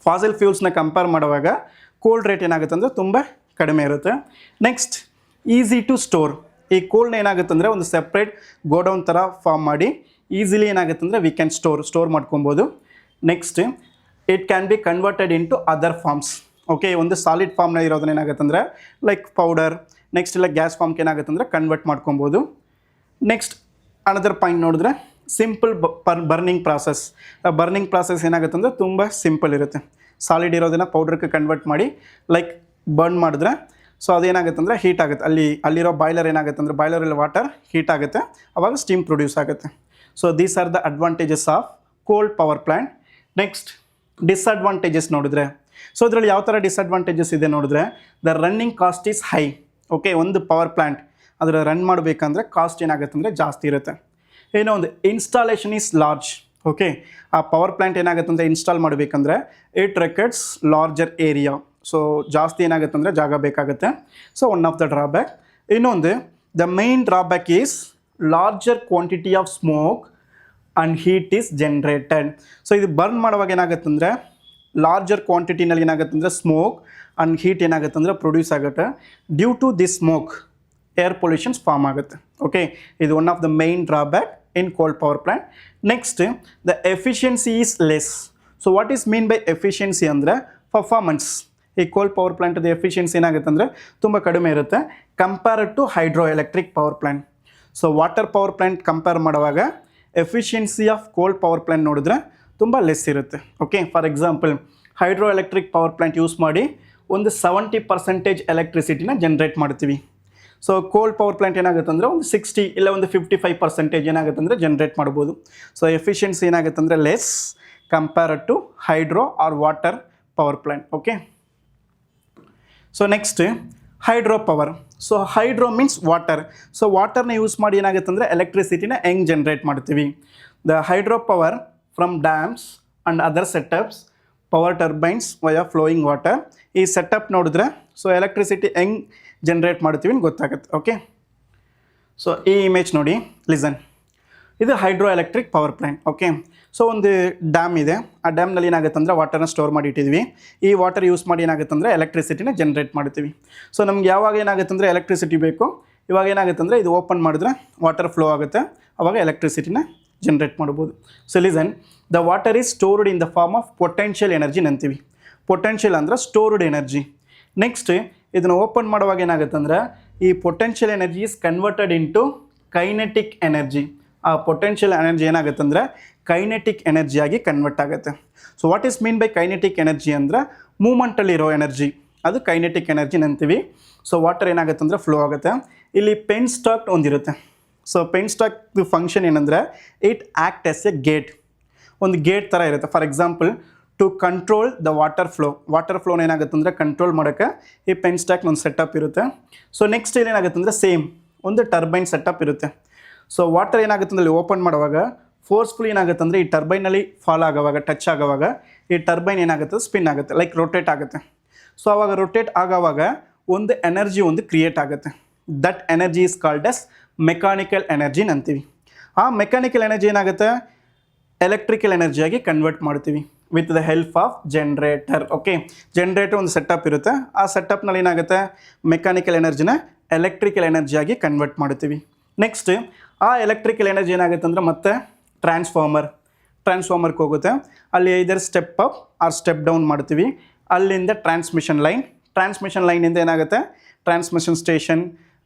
ಫಾಸಿಲ್ ಫ್ಯೂಲ್ಸ್ನ ಕಂಪೇರ್ ಮಾಡುವಾಗ ಕೋಲ್ ರೇಟ್ ಏನಾಗುತ್ತೆ ಅಂದರೆ ತುಂಬ ಕಡಿಮೆ ಇರುತ್ತೆ. Next easy to store. ಈ ಕೋಲ್ನ ಏನಾಗುತ್ತೆ ಅಂದರೆ ಒಂದು ಸೆಪ್ರೇಟ್ ಗೋಡೌನ್ ಥರ ಫಾರ್ಮ್ ಮಾಡಿ ಈಸಿಲಿ ಏನಾಗುತ್ತೆ ಅಂದರೆ ವಿ ಕ್ಯಾನ್ ಸ್ಟೋರ್ ಮಾಡ್ಕೊಬೋದು. Next it can be converted into other forms. Okay. ಒಂದು ಸಾಲಿಡ್ ಫಾರ್ಮ್ನ ಇರೋದನ್ನ ಏನಾಗುತ್ತೆ ಅಂದರೆ ಲೈಕ್ ಪೌಡರ್, ನೆಕ್ಸ್ಟ್ ಇಲ್ಲ ಗ್ಯಾಸ್ ಫಾರ್ಮ್ಗೆ ಏನಾಗುತ್ತೆ ಅಂದರೆ ಕನ್ವರ್ಟ್ ಮಾಡ್ಕೊಬೋದು. ನೆಕ್ಸ್ಟ್ ಅನದರ್ ಪಾಯಿಂಟ್ ನೋಡಿದ್ರೆ simple burning process. Burning process ಏನಾಗುತ್ತೆ ಅಂದರೆ ತುಂಬ ಸಿಂಪಲ್ ಇರುತ್ತೆ. ಸಾಲಿಡ್ ಇರೋದನ್ನು ಪೌಡ್ರಿಗೆ ಕನ್ವರ್ಟ್ ಮಾಡಿ ಲೈಕ್ ಬರ್ನ್ ಮಾಡಿದ್ರೆ ಸೊ ಅದೇನಾಗುತ್ತೆ ಅಂದರೆ ಹೀಟ್ ಆಗುತ್ತೆ, ಅಲ್ಲಿರೋ ಬಾಯ್ಲರ್ ಏನಾಗುತ್ತೆ ಅಂದರೆ ಬಾಯ್ಲರಲ್ಲಿ ವಾಟರ್ ಹೀಟ್ ಆಗುತ್ತೆ, ಅವಾಗ ಸ್ಟೀಮ್ ಪ್ರೊಡ್ಯೂಸ್ ಆಗುತ್ತೆ. So these are the advantages of cold power plant. Next disadvantages ನೋಡಿದ್ರೆ, ಸೊ ಇದರಲ್ಲಿ ಯಾವ ಥರ ಡಿಸ್ಅಡ್ವಾಂಟೇಜಸ್ ಇದೆ ನೋಡಿದ್ರೆ, the running cost is high. Okay, ಒಂದು ಪವರ್ ಪ್ಲ್ಯಾಂಟ್ ಅದರ ರನ್ ಮಾಡಬೇಕಂದ್ರೆ ಕಾಸ್ಟ್ ಏನಾಗುತ್ತೆ ಅಂದರೆ ಜಾಸ್ತಿ ಇರುತ್ತೆ. ಏನೋ ಒಂದು ಇನ್ಸ್ಟಾಲೇಷನ್ ಈಸ್ ಲಾರ್ಜ್. ಓಕೆ, ಆ ಪವರ್ ಪ್ಲ್ಯಾಂಟ್ ಏನಾಗುತ್ತೆ ಅಂದರೆ ಇನ್ಸ್ಟಾಲ್ ಮಾಡಬೇಕಂದ್ರೆ it requires larger area. So ಜಾಸ್ತಿ ಏನಾಗುತ್ತೆ ಅಂದರೆ ಜಾಗ ಬೇಕಾಗುತ್ತೆ. So one of the drawback. ಇನ್ನೊಂದು the main drawback is larger quantity of smoke and heat is generated. So ಇದು ಬರ್ನ್ ಮಾಡುವಾಗ ಏನಾಗುತ್ತೆ ಅಂದರೆ ಲಾರ್ಜರ್ ಕ್ವಾಂಟಿಟಿನಲ್ಲಿ ಏನಾಗುತ್ತೆ ಅಂದರೆ ಸ್ಮೋಕ್ ಆ್ಯಂಡ್ ಹೀಟ್ ಏನಾಗುತ್ತೆ ಅಂದರೆ ಪ್ರೊಡ್ಯೂಸ್ ಆಗುತ್ತೆ. Due to this smoke air pollutions form ಆಗುತ್ತೆ. ಓಕೆ, ಇದು one of the main drawback in coal power plant. Next, the efficiency is less. So what is mean by efficiency ಅಂದರೆ performance. ಈ coal power ಪ್ಲಾಂಟ್ದು efficiency ಏನಾಗುತ್ತೆ ಅಂದರೆ ತುಂಬ ಕಡಿಮೆ ಇರುತ್ತೆ compared to hydroelectric power plant. So water power plant compare ಮಾಡುವಾಗ efficiency of coal power plant ನೋಡಿದ್ರೆ ತುಂಬ ಲೆಸ್ ಇರುತ್ತೆ. Okay, for example hydroelectric power plant use ಮಾಡಿ ಒಂದು 70% ಎಲೆಕ್ಟ್ರಿಸಿಟಿನ ಜನ್ರೇಟ್ ಮಾಡ್ತೀವಿ. ಸೊ ಕೋಲ್ ಪವರ್ ಪ್ಲಾಂಟ್ ಏನಾಗುತ್ತೆ ಅಂದರೆ ಒಂದು 60 ಇಲ್ಲ ಒಂದು 55% ಏನಾಗುತ್ತೆ ಅಂದರೆ ಜನ್ರೇಟ್ ಮಾಡ್ಬೋದು. ಸೊ ಎಫಿಷಿಯನ್ಸಿ ಏನಾಗುತ್ತೆ ಅಂದರೆ less compared to hydro or water power plant. Okay, so next hydro power. So hydro means water. So ವಾಟರ್ನ ಯೂಸ್ ಮಾಡಿ ಏನಾಗುತ್ತೆ ಅಂದರೆ ಎಲೆಕ್ಟ್ರಿಸಿಟಿನ ಹೆಂಗೆ ಜನ್ರೇಟ್ ಮಾಡ್ತೀವಿ. The hydro power from dams and other setups, power turbines via flowing water. ಈ setup ನೋಡಿದ್ರೆ so electricity ಹೆಂಗೆ ಜನ್ರೇಟ್ ಮಾಡ್ತೀವಿ ಅಂತ ಗೊತ್ತಾಗುತ್ತೆ. ಓಕೆ, ಸೊ ಈ ಇಮೇಜ್ ನೋಡಿ, ಲಿಸನ್. ಇದು hydroelectric power plant. Okay, so ಒಂದು ಡ್ಯಾಮ್ ಇದೆ, ಆ ಡ್ಯಾಮ್ನಲ್ಲಿ ಏನಾಗುತ್ತೆ ಅಂದರೆ ವಾಟರ್ನ ಸ್ಟೋರ್ ಮಾಡಿ ಇಟ್ಟಿದ್ವಿ. ಈ ವಾಟರ್ ಯೂಸ್ ಮಾಡಿ ಏನಾಗುತ್ತೆ ಅಂದರೆ ಎಲೆಕ್ಟ್ರಿಸಿಟಿನ ಜನ್ರೇಟ್ ಮಾಡ್ತೀವಿ. ಸೊ ನಮ್ಗೆ ಯಾವಾಗ ಏನಾಗುತ್ತೆ ಅಂದರೆ ಎಲೆಕ್ಟ್ರಿಸಿಟಿ ಬೇಕು, ಇವಾಗ ಏನಾಗುತ್ತೆ ಅಂದರೆ ಇದು ಓಪನ್ ಮಾಡಿದ್ರೆ ವಾಟರ್ ಫ್ಲೋ ಆಗುತ್ತೆ, ಅವಾಗ ಎಲೆಕ್ಟ್ರಿಸಿಟಿನ ಜನ್ರೇಟ್ ಮಾಡ್ಬೋದು. So listen, the water is stored in the form of potential energy ಅಂತೀವಿ. ಪೊಟೆನ್ಷಿಯಲ್ ಅಂದರೆ ಸ್ಟೋರ್ಡ್ ಎನರ್ಜಿ. ನೆಕ್ಸ್ಟ್ ಇದನ್ನು ಓಪನ್ ಮಾಡುವಾಗ ಏನಾಗುತ್ತೆ ಅಂದರೆ ಈ potential energy is converted into kinetic energy. ಆ ಪೊಟೆನ್ಷಿಯಲ್ ಎನರ್ಜಿ ಏನಾಗುತ್ತೆ ಅಂದರೆ ಕೈನೆಟಿಕ್ ಎನರ್ಜಿಯಾಗಿ ಕನ್ವರ್ಟ್ ಆಗುತ್ತೆ. So what is mean by kinetic energy ಅಂದರೆ ಮೂಮೆಂಟಲ್ಲಿರೋ ಎನರ್ಜಿ, ಅದು ಕೈನೆಟಿಕ್ ಎನರ್ಜಿ ಅಂತೀವಿ. ಸೊ ವಾಟರ್ ಏನಾಗುತ್ತೆ ಅಂದರೆ ಫ್ಲೋ ಆಗುತ್ತೆ. ಇಲ್ಲಿ ಪೆನ್ ಸ್ಟಾಕ್ ಒಂದಿರುತ್ತೆ. ಸೊ ಪೆನ್ ಸ್ಟಾಕ್ದು ಫಂಕ್ಷನ್ ಏನಂದರೆ it act as a gate. ಒಂದು ಗೇಟ್ ಥರ ಇರುತ್ತೆ. For example to control the water ಫ್ಲೋನ ಏನಾಗುತ್ತೆ ಅಂದರೆ ಕಂಟ್ರೋಲ್ ಮಾಡೋಕ್ಕೆ ಈ ಪೆನ್ ಸ್ಟಾಕ್ನ ಒಂದು ಸೆಟಪ್ ಇರುತ್ತೆ. ಸೊ ನೆಕ್ಸ್ಟ್ ಏನಾಗುತ್ತೆ ಅಂದರೆ ಸೇಮ್ ಒಂದು ಟರ್ಬೈನ್ ಸೆಟಪ್ ಇರುತ್ತೆ. ಸೊ ವಾಟರ್ ಏನಾಗುತ್ತೆ ಅಂದರೆ ಓಪನ್ ಮಾಡುವಾಗ ಫೋರ್ಸ್ಫುಲ್ ಏನಾಗುತ್ತೆ ಅಂದರೆ ಈ ಟರ್ಬೈನಲ್ಲಿ ಫಾಲ್ ಆಗೋವಾಗ, ಟಚ್ ಆಗೋವಾಗ ಈ ಟರ್ಬೈನ್ ಏನಾಗುತ್ತೆ ಸ್ಪಿನ್ ಆಗುತ್ತೆ, ಲೈಕ್ ರೊಟೇಟ್ ಆಗುತ್ತೆ. ಸೊ ಆವಾಗ ರೊಟೇಟ್ ಆಗೋವಾಗ ಒಂದು ಎನರ್ಜಿ ಒಂದು ಕ್ರಿಯೇಟ್ ಆಗುತ್ತೆ. That energy is called as mechanical energy ಅಂತೀವಿ. ಆ ಮೆಕ್ಯಾನಿಕಲ್ ಎನರ್ಜಿ ಏನಾಗುತ್ತೆ ಎಲೆಕ್ಟ್ರಿಕಲ್ ಎನರ್ಜಿಯಾಗಿ ಕನ್ವರ್ಟ್ ಮಾಡ್ತೀವಿ with the help of generator. Okay, generator ಒಂದು ಸೆಟಪ್ ಇರುತ್ತೆ. ಆ ಸೆಟಪ್ನಲ್ಲಿ ಏನಾಗುತ್ತೆ ಮೆಕ್ಯಾನಿಕಲ್ ಎನರ್ಜಿನ ಎಲೆಕ್ಟ್ರಿಕಲ್ ಎನರ್ಜಿಯಾಗಿ ಕನ್ವರ್ಟ್ ಮಾಡ್ತೀವಿ. ನೆಕ್ಸ್ಟ್ ಆ ಎಲೆಕ್ಟ್ರಿಕಲ್ ಎನರ್ಜಿ ಏನಾಗುತ್ತೆ ಅಂದರೆ ಮತ್ತೆ ಟ್ರಾನ್ಸ್ಫಾರ್ಮರ್ಗೆ ಹೋಗುತ್ತೆ. ಅಲ್ಲಿ either step up or step down ಮಾಡ್ತೀವಿ. ಅಲ್ಲಿಂದ ಟ್ರಾನ್ಸ್ಮಿಷನ್ ಲೈನಿಂದ ಏನಾಗುತ್ತೆ transmission station,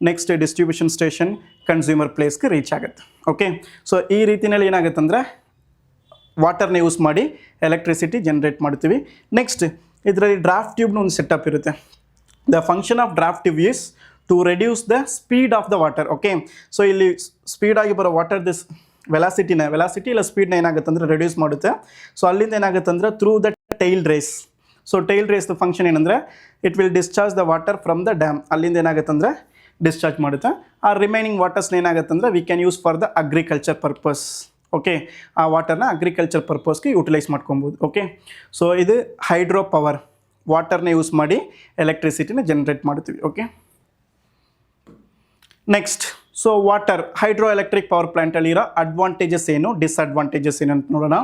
next distribution station, consumer ಪ್ಲೇಸ್ಗೆ ರೀಚ್ ಆಗುತ್ತೆ. ಓಕೆ, ಸೊ ಈ ರೀತಿಯಲ್ಲಿ ಏನಾಗುತ್ತೆ ಅಂದರೆ ವಾಟರ್ನ ಯೂಸ್ ಮಾಡಿ ಎಲೆಕ್ಟ್ರಿಸಿಟಿ ಜನ್ರೇಟ್ ಮಾಡ್ತೀವಿ. ನೆಕ್ಸ್ಟ್ ಇದರಲ್ಲಿ ಡ್ರಾಫ್ಟ್ ಟ್ಯೂಬ್ನ ಒಂದು ಸೆಟಪ್ ಇರುತ್ತೆ. The function of draft tube is to reduce the speed of the water. Okay, so ಇಲ್ಲಿ ಸ್ಪೀಡಾಗಿ ಬರೋ ವಾಟರ್ ದಿಸ್ ವೆಲಾಸಿಟಿ ಇಲ್ಲ ಸ್ಪೀಡ್ನ ಏನಾಗುತ್ತೆ ಅಂದರೆ ರೆಡ್ಯೂಸ್ ಮಾಡುತ್ತೆ. ಸೊ ಅಲ್ಲಿಂದ ಏನಾಗುತ್ತೆ ಅಂದರೆ through the tail race. So tail ರೇಸ್ದು ಫಂಕ್ಷನ್ ಏನಂದರೆ it will discharge the water from the dam. ಅಲ್ಲಿಂದ ಏನಾಗುತ್ತೆ ಅಂದರೆ ಡಿಸ್ಚಾರ್ಜ್ ಮಾಡುತ್ತೆ. ಆ ರಿಮೈನಿಂಗ್ ವಾಟರ್ಸ್ನ ಏನಾಗುತ್ತೆ ಅಂದರೆ we can use for the agriculture purpose. Okay, ಆ ವಾಟರ್ನ ಅಗ್ರಿಕಲ್ಚರ್ ಪರ್ಪಸ್ಗೆ ಯೂಟಿಲೈಸ್ ಮಾಡ್ಕೊಬೋದು. ಓಕೆ, ಸೊ ಇದು ಹೈಡ್ರೋ ಪವರ್, ವಾಟರ್ನ ಯೂಸ್ ಮಾಡಿ ಎಲೆಕ್ಟ್ರಿಸಿಟಿನ ಜನ್ರೇಟ್ ಮಾಡ್ತೀವಿ. Okay, next so water hydroelectric power ಪ್ಲಾಂಟಲ್ಲಿರೋ ಅಡ್ವಾಂಟೇಜಸ್ ಏನು, ಡಿಸ್ಅಡ್ವಾಂಟೇಜಸ್ ಏನು ಅಂತ ನೋಡೋಣ.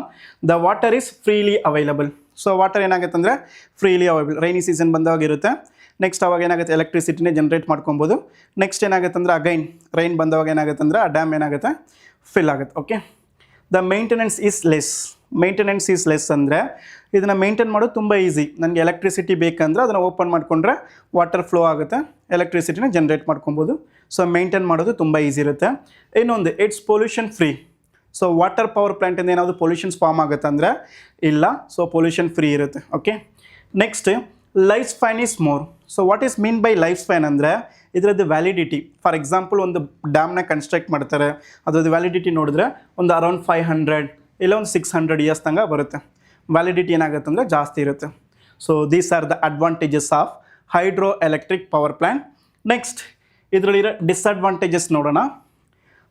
The water is freely available. So water ಏನಾಗುತ್ತೆ ಅಂದರೆ ಫ್ರೀಲಿ ಅವೈಲಬಲ್, ರೈನಿ ಸೀಸನ್ ಬಂದಾಗ ಇರುತ್ತೆ. ನೆಕ್ಸ್ಟ್ ಅವಾಗ ಏನಾಗುತ್ತೆ ಎಲೆಕ್ಟ್ರಿಸಿಟಿನೇ ಜನ್ರೇಟ್ ಮಾಡ್ಕೊಬೋದು. ನೆಕ್ಸ್ಟ್ ಏನಾಗುತ್ತೆ ಅಂದರೆ ಅಗೈನ್ ರೈನ್ ಬಂದವಾಗ ಏನಾಗುತ್ತೆ ಅಂದರೆ ಆ ಡ್ಯಾಮ್ ಏನಾಗುತ್ತೆ ಫಿಲ್ ಆಗುತ್ತೆ. Okay, the maintenance is less ಅಂದರೆ ಇದನ್ನು ಮೇಂಟೈನ್ ಮಾಡೋದು ತುಂಬ ಈಸಿ. ನನಗೆ ಎಲೆಕ್ಟ್ರಿಸಿಟಿ ಬೇಕಂದ್ರೆ ಅದನ್ನು ಓಪನ್ ಮಾಡಿಕೊಂಡ್ರೆ ವಾಟರ್ ಫ್ಲೋ ಆಗುತ್ತೆ, ಎಲೆಕ್ಟ್ರಿಸಿಟಿನ ಜನ್ರೇಟ್ ಮಾಡ್ಕೊಬೋದು. ಸೊ ಮೇಂಟೈನ್ ಮಾಡೋದು ತುಂಬ ಈಸಿ ಇರುತ್ತೆ. ಇನ್ನೊಂದು it's pollution free. So water power ಪ್ಲಾಂಟಿಂದ ಏನಾದರೂ ಪೊಲ್ಯೂಷನ್ಸ್ ಫಾರ್ಮ್ ಆಗುತ್ತೆ ಅಂದರೆ ಇಲ್ಲ, ಸೊ ಪೊಲ್ಯೂಷನ್ ಫ್ರೀ ಇರುತ್ತೆ. Okay, next lifespan is more. So what is mean by lifespan ಅಂದರೆ ಇದರದ್ದು ವ್ಯಾಲಿಡಿಟಿ. ಫಾರ್ ಎಕ್ಸಾಂಪಲ್ ಒಂದು ಡ್ಯಾಮ್ನ ಕನ್ಸ್ಟ್ರಕ್ಟ್ ಮಾಡ್ತಾರೆ, ಅದರದ್ದು ವ್ಯಾಲಿಡಿಟಿ ನೋಡಿದ್ರೆ ಒಂದು ಅರೌಂಡ್ 500 ಇಲ್ಲ ಒಂದು 600 ಇಯರ್ಸ್ ತನಕ ಬರುತ್ತೆ. ವ್ಯಾಲಿಡಿಟಿ ಏನಾಗುತ್ತೆ ಅಂದರೆ ಜಾಸ್ತಿ ಇರುತ್ತೆ. So these are the advantages of hydroelectric power plant. Next ಇದರಲ್ಲಿರೋ ಡಿಸ್ಅಡ್ವಾಂಟೇಜಸ್ ನೋಡೋಣ.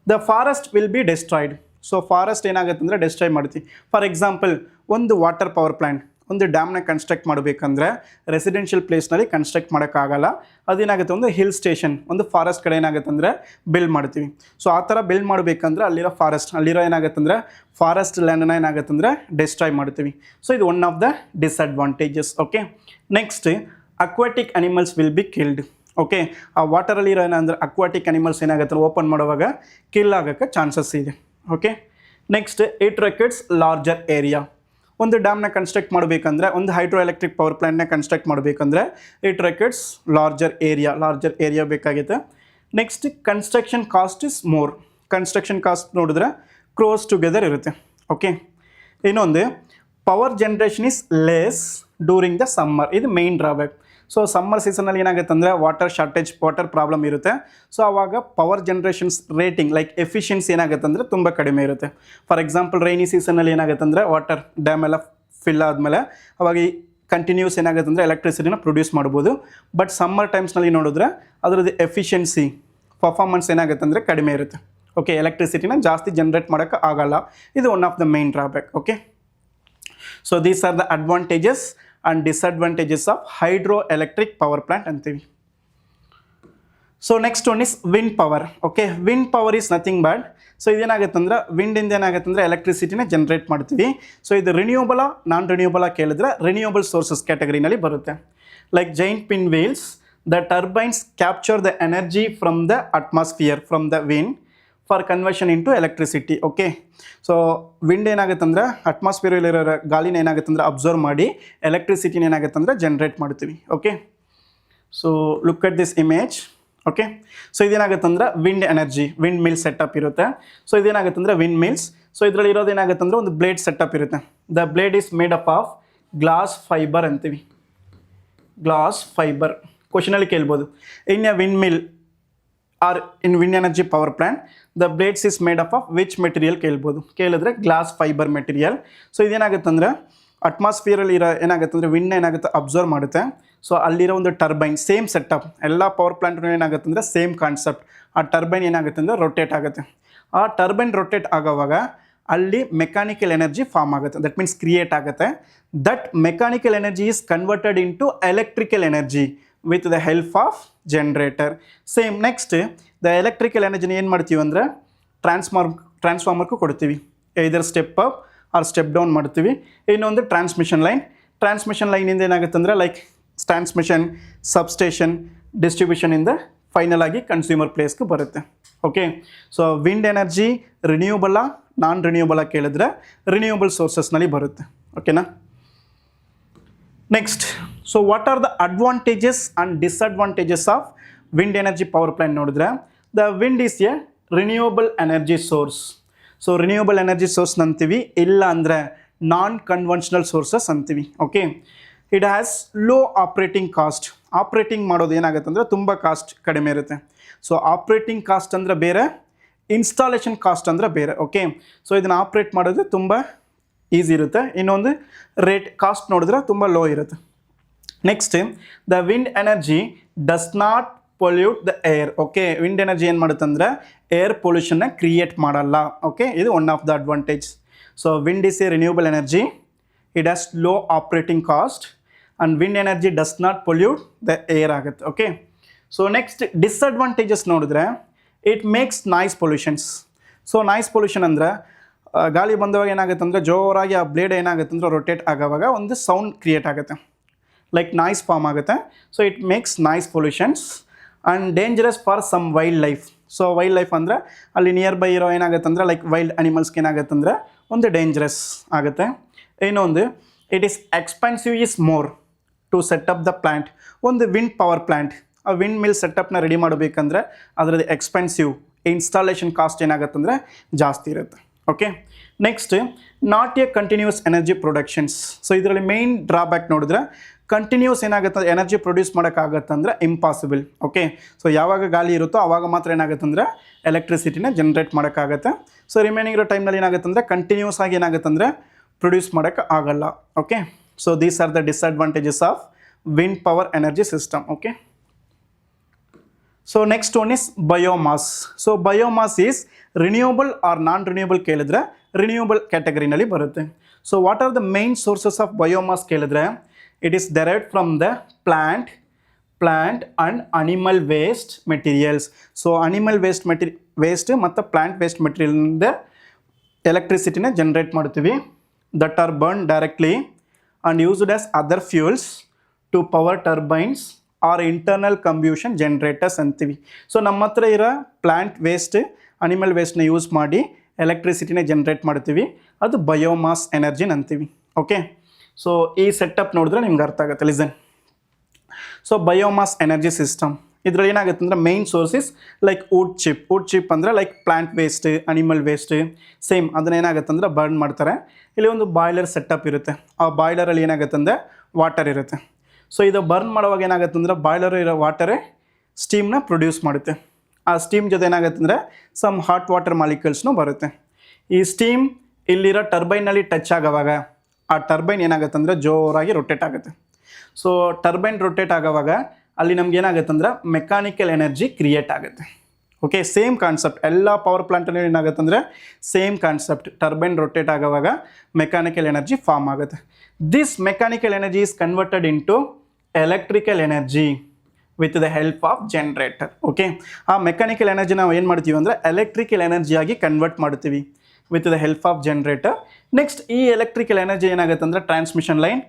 The forest will be destroyed. So forest ಏನಾಗುತ್ತೆ ಅಂದರೆ ಡೆಸ್ಟ್ರಾಯ್ ಮಾಡ್ತೀವಿ. ಫಾರ್ ಎಕ್ಸಾಂಪಲ್ ಒಂದು ವಾಟರ್ ಪವರ್ ಪ್ಲ್ಯಾಂಟ್, ಒಂದು ಡ್ಯಾಮ್ನ ಕನ್ಸ್ಟ್ರಕ್ಟ್ ಮಾಡಬೇಕಂದ್ರೆ ರೆಸಿಡೆನ್ಷಿಯಲ್ ಪ್ಲೇಸ್ನಲ್ಲಿ ಕನ್ಸ್ಟ್ರಕ್ಟ್ ಮಾಡೋಕ್ಕಾಗಲ್ಲ. ಅದೇನಾಗುತ್ತೆ ಒಂದು ಹಿಲ್ ಸ್ಟೇಷನ್, ಒಂದು ಫಾರೆಸ್ಟ್ ಕಡೆ ಏನಾಗುತ್ತೆ ಅಂದರೆ ಬಿಲ್ಡ್ ಮಾಡ್ತೀವಿ. ಸೊ ಆ ಥರ ಬಿಲ್ಡ್ ಮಾಡಬೇಕಂದ್ರೆ ಅಲ್ಲಿರೋ ಏನಾಗುತ್ತೆ ಅಂದರೆ ಫಾರೆಸ್ಟ್ ಲ್ಯಾಂಡನ್ನ ಏನಾಗುತ್ತೆ ಅಂದರೆ ಡೆಸ್ಟ್ರಾಯ್ ಮಾಡ್ತೀವಿ. ಸೊ ಇದು one of the disadvantages. Okay, next aquatic animals will be killed. Okay, ಆ ವಾಟರಲ್ಲಿರೋ ಏನಂದ್ರೆ ಅಕ್ವಾಟಿಕ್ ಅನಿಮಲ್ಸ್ ಏನಾಗುತ್ತೆ ಓಪನ್ ಮಾಡುವಾಗ ಕಿಲ್ ಆಗೋಕ್ಕೆ ಚಾನ್ಸಸ್ ಇದೆ. Okay, next it requires larger area. ಒಂದು ಡ್ಯಾಮ್ನ ಕನ್ಸ್ಟ್ರಕ್ಟ್ ಮಾಡಬೇಕಂದ್ರೆ, ಒಂದು ಹೈಡ್ರೋ ಎಲೆಕ್ಟ್ರಿಕ್ ಪವರ್ ಪ್ಲ್ಯಾಂಟ್ನ ಕನ್ಸ್ಟ್ರಕ್ಟ್ ಮಾಡಬೇಕಂದ್ರೆ ಇಟ್ ರೆಕ್ವೈರ್ಸ್ ಲಾರ್ಜರ್ ಏರಿಯಾ ಬೇಕಾಗುತ್ತೆ. Next construction cost is more. Construction cost ನೋಡಿದ್ರೆ ಕ್ರೋಸ್ ಟುಗೆದರ್ ಇರುತ್ತೆ. ಓಕೆ, ಇನ್ನೊಂದು power generation is less during the summer. ಇದು ಮೇನ್ ಡ್ರಾಬ್ಯಾಕ್. ಸೊ ಸಮ್ಮರ್ ಸೀಸನಲ್ಲಿ ಏನಾಗುತ್ತೆ ಅಂದರೆ ವಾಟರ್ ಪ್ರಾಬ್ಲಮ್ ಇರುತ್ತೆ. ಸೊ ಆವಾಗ power generations rating like efficiency ಏನಾಗುತ್ತೆ ಅಂದರೆ ತುಂಬ ಕಡಿಮೆ ಇರುತ್ತೆ. ಫಾರ್ ಎಕ್ಸಾಂಪಲ್ ರೈನಿ ಸೀಸನಲ್ಲಿ ಏನಾಗುತ್ತೆ ಅಂದರೆ ವಾಟರ್ ಡ್ಯಾಮ್ ಎಲ್ಲ ಫಿಲ್ ಆದಮೇಲೆ ಅವಾಗ ಈ ಕಂಟಿನ್ಯೂಸ್ ಏನಾಗುತ್ತೆ ಅಂದರೆ ಎಲೆಕ್ಟ್ರಿಸಿಟಿನ ಪ್ರೊಡ್ಯೂಸ್ ಮಾಡ್ಬೋದು. ಬಟ್ ಸಮ್ಮರ್ ಟೈಮ್ಸ್ನಲ್ಲಿ ನೋಡಿದ್ರೆ ಅದರದ್ದು ಎಫಿಷಿಯನ್ಸಿ ಪರ್ಫಾರ್ಮೆನ್ಸ್ ಏನಾಗುತ್ತೆ ಅಂದರೆ ಕಡಿಮೆ ಇರುತ್ತೆ. ಓಕೆ, ಎಲೆಕ್ಟ್ರಿಸಿಟಿನ ಜಾಸ್ತಿ ಜನ್ರೇಟ್ ಮಾಡೋಕ್ಕೆ ಆಗಲ್ಲ. ಇದು one of the main drawback. Okay, so these are the advantages and disadvantages of hydroelectric power plant ಅಂತೀವಿ. So next one is wind power. Okay, wind power is nothing but, so ಇದೇನಾಗುತ್ತೆ ಅಂದ್ರೆ ವಿಂಡಿಂದ ಏನಾಗುತ್ತೆ ಅಂದರೆ ಎಲೆಕ್ಟ್ರಿಸಿಟಿನ ಜನ್ರೇಟ್ ಮಾಡ್ತೀವಿ. So ಇದು ರಿನ್ಯೂಬಲ non ರಿನ್ಯೂಬಲ ಕೇಳಿದ್ರೆ ರಿನ್ಯೂಬಲ್ ಸೋರ್ಸಸ್ ಕ್ಯಾಟಗರಿನಲ್ಲಿ ಬರುತ್ತೆ. Like giant pin wheels, the turbines capture the energy from the atmosphere from the wind for conversion into electricity. Okay, so wind ಏನಾಗುತ್ತೆ ಅಂದರೆ ಅಟ್ಮಾಸ್ಫಿಯರಲ್ಲಿರೋ ಗಾಳಿನ ಏನಾಗುತ್ತೆ ಅಂದರೆ ಅಬ್ಸರ್ವ್ ಮಾಡಿ ಎಲೆಕ್ಟ್ರಿಸಿಟಿನ ಏನಾಗುತ್ತೆ ಅಂದರೆ ಜನ್ರೇಟ್ ಮಾಡ್ತೀವಿ. Okay, so look at this image. Okay, so ಇದೇನಾಗುತ್ತೆ ಅಂದರೆ wind energy, windmill setup ಇರುತ್ತೆ. ಸೊ ಇದೇನಾಗುತ್ತೆ ಅಂದರೆ ವಿಂಡ್ ಮಿಲ್ಸ್. ಸೊ ಇದರಲ್ಲಿ ಇರೋದು ಏನಾಗುತ್ತೆ ಅಂದರೆ ಒಂದು ಬ್ಲೇಡ್ ಸೆಟಪ್ ಇರುತ್ತೆ. The blade is made up of glass fibre ಅಂತೀವಿ. ಗ್ಲಾಸ್ ಫೈಬರ್ ಕ್ವಶನಲ್ಲಿ ಕೇಳ್ಬೋದು. In a windmill or in wind energy power plant the blades is made up of which material ಕೇಳಿದ್ರೆ ಗ್ಲಾಸ್ ಫೈಬರ್ ಮೆಟೀರಿಯಲ್. ಸೊ ಇದೇನಾಗುತ್ತೆ ಅಂದರೆ ಅಟ್ಮಾಸ್ಫಿಯರಲ್ಲಿ ಏನಾಗುತ್ತೆ ಅಂದರೆ wind ಏನಾಗುತ್ತೆ observe ಮಾಡುತ್ತೆ. ಸೊ ಅಲ್ಲಿರೋ ಒಂದು ಟರ್ಬೈನ್ ಸೇಮ್ ಸೆಟಪ್, ಎಲ್ಲ ಪವರ್ ಪ್ಲಾಂಟ್ನೂ ಏನಾಗುತ್ತೆ ಅಂದರೆ ಸೇಮ್ ಕಾನ್ಸೆಪ್ಟ್. ಆ ಟರ್ಬೈನ್ ಏನಾಗುತ್ತೆ ಅಂದರೆ ರೊಟೇಟ್ ಆಗುತ್ತೆ. ಆ ಟರ್ಬೈನ್ ರೊಟೇಟ್ ಆಗೋವಾಗ ಅಲ್ಲಿ ಮೆಕ್ಯಾನಿಕಲ್ ಎನರ್ಜಿ ಫಾರ್ಮ್ ಆಗುತ್ತೆ. ದಟ್ ಮೀನ್ಸ್ ಕ್ರಿಯೇಟ್ ಆಗುತ್ತೆ. That mechanical energy is converted into electrical energy with the help of generator. Same next the electrical ಎನರ್ಜಿನ ಏನು ಮಾಡ್ತೀವಿ ಅಂದರೆ ಟ್ರಾನ್ಸ್ಫಾರ್ಮರ್ಗೂ ಕೊಡ್ತೀವಿ. ಇದರ step up or step down ಮಾಡ್ತೀವಿ. ಇನ್ನೊಂದು ಟ್ರಾನ್ಸ್ಮಿಷನ್ ಲೈನಿಂದ ಏನಾಗುತ್ತೆ ಅಂದರೆ ಲೈಕ್ ಟ್ರಾನ್ಸ್ಮಿಷನ್, ಸಬ್ಸ್ಟೇಷನ್, ಡಿಸ್ಟ್ರಿಬ್ಯೂಷನಿಂದ ಫೈನಲ್ ಆಗಿ ಕನ್ಸ್ಯೂಮರ್ ಪ್ಲೇಸ್ಗೆ ಬರುತ್ತೆ. ಓಕೆ, ಸೊ ವಿಂಡ್ ಎನರ್ಜಿ ರಿನ್ಯೂಬಲ ನಾನ್ ರಿನ್ಯೂಬಲ ಕೇಳಿದ್ರೆ ರಿನ್ಯೂಬಲ್ ಸೋರ್ಸಸ್ನಲ್ಲಿ ಬರುತ್ತೆ. ಓಕೆನಾ? Next, so what are the advantages and disadvantages of wind energy power plant ನೋಡಿದ್ರೆ the wind is a renewable energy source. So renewable energy source ಅಂತೀವಿ, ಇಲ್ಲ ಅಂದರೆ ನಾನ್ ಕನ್ವೆನ್ಷನಲ್ ಸೋರ್ಸಸ್ ಅಂತೀವಿ. Okay, it has low operating cost. Operating ಮಾಡೋದು ಏನಾಗುತ್ತೆ ಅಂದರೆ ತುಂಬ cost ಕಡಿಮೆ ಇರುತ್ತೆ. ಸೊ ಆಪ್ರೇಟಿಂಗ್ ಕಾಸ್ಟ್ ಅಂದರೆ ಬೇರೆ, ಇನ್ಸ್ಟಾಲೇಷನ್ ಕಾಸ್ಟ್ ಅಂದರೆ ಬೇರೆ. ಓಕೆ, ಸೊ ಇದನ್ನು ಆಪ್ರೇಟ್ ಮಾಡೋದು ತುಂಬ ಈಸಿ ಇರುತ್ತೆ. ಇನ್ನೊಂದು ರೇಟ್ ಕಾಸ್ಟ್ ನೋಡಿದ್ರೆ ತುಂಬ ಲೋ ಇರುತ್ತೆ. Next, the wind energy does not pollute the air. Okay, wind energy ಏನು ಮಾಡುತ್ತೆ ಅಂದರೆ ಏರ್ ಪೊಲ್ಯೂಷನ್ನ ಕ್ರಿಯೇಟ್ ಮಾಡಲ್ಲ. ಓಕೆ, ಇದು one of the advantage. So wind is a renewable energy, it has low operating cost and wind energy does not pollute the air ಆಗುತ್ತೆ. Okay, so next disadvantages ನೋಡಿದ್ರೆ it makes noise pollutions. So noise pollution ಅಂದರೆ ಗಾಳಿ ಬಂದವಾಗ ಏನಾಗುತ್ತೆ ಅಂದರೆ ಜೋರಾಗಿ ಆ blade ಏನಾಗುತ್ತೆ ಅಂದರೆ ರೊಟೇಟ್ ಆಗೋವಾಗ ಒಂದು ಸೌಂಡ್ ಕ್ರಿಯೇಟ್ ಆಗುತ್ತೆ, ಲೈಕ್ ನಾಯ್ಸ್ ಫಾರ್ಮ್ ಆಗುತ್ತೆ. So it makes noise pollutions and dangerous for some wildlife. So wildlife ಅಂದರೆ ಅಲ್ಲಿ ನಿಯರ್ ಬೈ ಇರೋ ಏನಾಗುತ್ತೆ ಅಂದರೆ ಲೈಕ್ ವೈಲ್ಡ್ ಅನಿಮಲ್ಸ್ಗೆ ಏನಾಗುತ್ತೆ ಅಂದರೆ ಒಂದು ಡೇಂಜರಸ್ ಆಗುತ್ತೆ. ಇನ್ನೊಂದು, it is expensive is more to set up the plant. ಒಂದು ವಿಂಡ್ ಪವರ್ ಪ್ಲ್ಯಾಂಟ್, ಆ ವಿಂಡ್ ಮಿಲ್ ಸೆಟಪ್ನ ರೆಡಿ ಮಾಡಬೇಕಂದ್ರೆ ಅದರದ್ದು ಎಕ್ಸ್ಪೆನ್ಸಿವ್, ಇನ್ಸ್ಟಾಲೇಷನ್ ಕಾಸ್ಟ್ ಏನಾಗುತ್ತೆ ಅಂದರೆ ಜಾಸ್ತಿ ಇರುತ್ತೆ. Okay, next, not a continuous energy productions. So ಇದರಲ್ಲಿ ಮೇನ್ ಡ್ರಾಬ್ಯಾಕ್ ನೋಡಿದ್ರೆ ಕಂಟಿನ್ಯೂಸ್ ಏನಾಗುತ್ತೆ ಎನರ್ಜಿ ಪ್ರೊಡ್ಯೂಸ್ ಮಾಡೋಕ್ಕಾಗತ್ತಂದ್ರೆ ಇಂಪಾಸಿಬಲ್. ಓಕೆ, ಸೊ ಯಾವಾಗ ಗಾಳಿ ಇರುತ್ತೋ ಆವಾಗ ಮಾತ್ರ ಏನಾಗುತ್ತೆ ಅಂದರೆ ಎಲೆಕ್ಟ್ರಿಸಿಟಿನ ಜನ್ರೇಟ್ ಮಾಡೋಕ್ಕಾಗತ್ತೆ. ಸೊ ರಿಮೈನಿಂಗ್ ಇರೋ ಟೈಮ್ನಲ್ಲಿ ಏನಾಗುತ್ತೆ ಅಂದರೆ ಕಂಟಿನ್ಯೂಸ್ ಆಗಿ ಏನಾಗುತ್ತೆ ಅಂದರೆ ಪ್ರೊಡ್ಯೂಸ್ ಮಾಡೋಕ್ಕೆ ಆಗಲ್ಲ. Okay, so these are the disadvantages of wind power energy system. Okay, so next one is biomass. So biomass is renewable or non renewable ಕೇಳಿದ್ರೆ ರಿನ್ಯೂಯಬಲ್ ಕ್ಯಾಟಗರಿನಲ್ಲಿ ಬರುತ್ತೆ. So what are the main sources of biomass ಕೇಳಿದ್ರೆ it is derived from the plant and animal waste materials. So animal waste ಮತ್ತು plant waste ಮೆಟೀರಿಯಲಿಂದ ಎಲೆಕ್ಟ್ರಿಸಿಟಿನ generate ಮಾಡ್ತೀವಿ. That are burn directly and used as other fuels to power turbines or internal combustion generators ಅಂತೀವಿ. ಸೊ ನಮ್ಮ ಹತ್ರ ಇರೋ plant waste animal ವೇಸ್ಟ್ನ ಯೂಸ್ ಮಾಡಿ ಎಲೆಕ್ಟ್ರಿಸಿಟಿನ ಜನ್ರೇಟ್ ಮಾಡ್ತೀವಿ, ಅದು ಬಯೋಮಾಸ್ ಎನರ್ಜಿನ ಅಂತೀವಿ. ಓಕೆ, ಸೊ ಈ ಸೆಟಪ್ ನೋಡಿದ್ರೆ ನಿಮ್ಗೆ ಅರ್ಥ ಆಗುತ್ತೆ. Listen, so biomass energy system ಇದರಲ್ಲಿ ಏನಾಗುತ್ತೆ ಅಂದರೆ main sources like wood chip ಅಂದರೆ like plant waste animal waste same ಅದನ್ನ ಏನಾಗುತ್ತೆ ಅಂದರೆ ಬರ್ನ್ ಮಾಡ್ತಾರೆ. ಇಲ್ಲಿ ಒಂದು ಬಾಯ್ಲರ್ ಸೆಟಪ್ ಇರುತ್ತೆ, ಆ ಬಾಯ್ಲರಲ್ಲಿ ಏನಾಗುತ್ತೆ ಅಂದರೆ ವಾಟರ್ ಇರುತ್ತೆ. ಸೊ ಇದು ಬರ್ನ್ ಮಾಡುವಾಗ ಏನಾಗುತ್ತೆ ಅಂದರೆ ಬಾಯ್ಲರ್ ಇರೋ ವಾಟರೇ ಸ್ಟೀಮ್ನ ಪ್ರೊಡ್ಯೂಸ್ ಮಾಡುತ್ತೆ. ಆ ಸ್ಟೀಮ್ ಜೊತೆ ಏನಾಗುತ್ತೆ ಅಂದರೆ ಸಮ್ ಹಾಟ್ ವಾಟರ್ ಮಾಲಿಕ್ಯೂಲ್ಸ್ನೂ ಬರುತ್ತೆ. ಈ ಸ್ಟೀಮ್ ಇಲ್ಲಿರೋ ಟರ್ಬೈನಲ್ಲಿ ಟಚ್ ಆಗೋವಾಗ ಆ ಟರ್ಬೈನ್ ಏನಾಗುತ್ತೆ ಅಂದರೆ ಜೋರಾಗಿ ರೊಟೇಟ್ ಆಗುತ್ತೆ. ಸೊ ಟರ್ಬೈನ್ ರೊಟೇಟ್ ಆಗೋವಾಗ ಅಲ್ಲಿ ನಮ್ಗೆ ಏನಾಗುತ್ತೆ ಅಂದರೆ ಮೆಕ್ಯಾನಿಕಲ್ ಎನರ್ಜಿ ಕ್ರಿಯೇಟ್ ಆಗುತ್ತೆ. ಓಕೆ, ಸೇಮ್ ಕಾನ್ಸೆಪ್ಟ್ ಎಲ್ಲ ಪವರ್ ಪ್ಲಾಂಟಲ್ಲಿ ಏನಾಗುತ್ತೆ ಅಂದರೆ ಸೇಮ್ ಕಾನ್ಸೆಪ್ಟ್, ಟರ್ಬೈನ್ ರೊಟೇಟ್ ಆಗೋವಾಗ ಮೆಕ್ಯಾನಿಕಲ್ ಎನರ್ಜಿ ಫಾರ್ಮ್ ಆಗುತ್ತೆ. This mechanical energy is converted into electrical energy with the help of generator. Okay, ಆ ಮೆಕ್ಯಾನಿಕಲ್ ಎನರ್ಜಿ ನಾವು ಏನು ಮಾಡ್ತೀವಿ ಅಂದರೆ ಎಲೆಕ್ಟ್ರಿಕಲ್ ಎನರ್ಜಿಯಾಗಿ ಕನ್ವರ್ಟ್ ಮಾಡ್ತೀವಿ with the help of generator. Next ಈ ಎಲೆಕ್ಟ್ರಿಕಲ್ ಎನರ್ಜಿ ಏನಾಗುತ್ತೆ ಅಂದರೆ transmission line,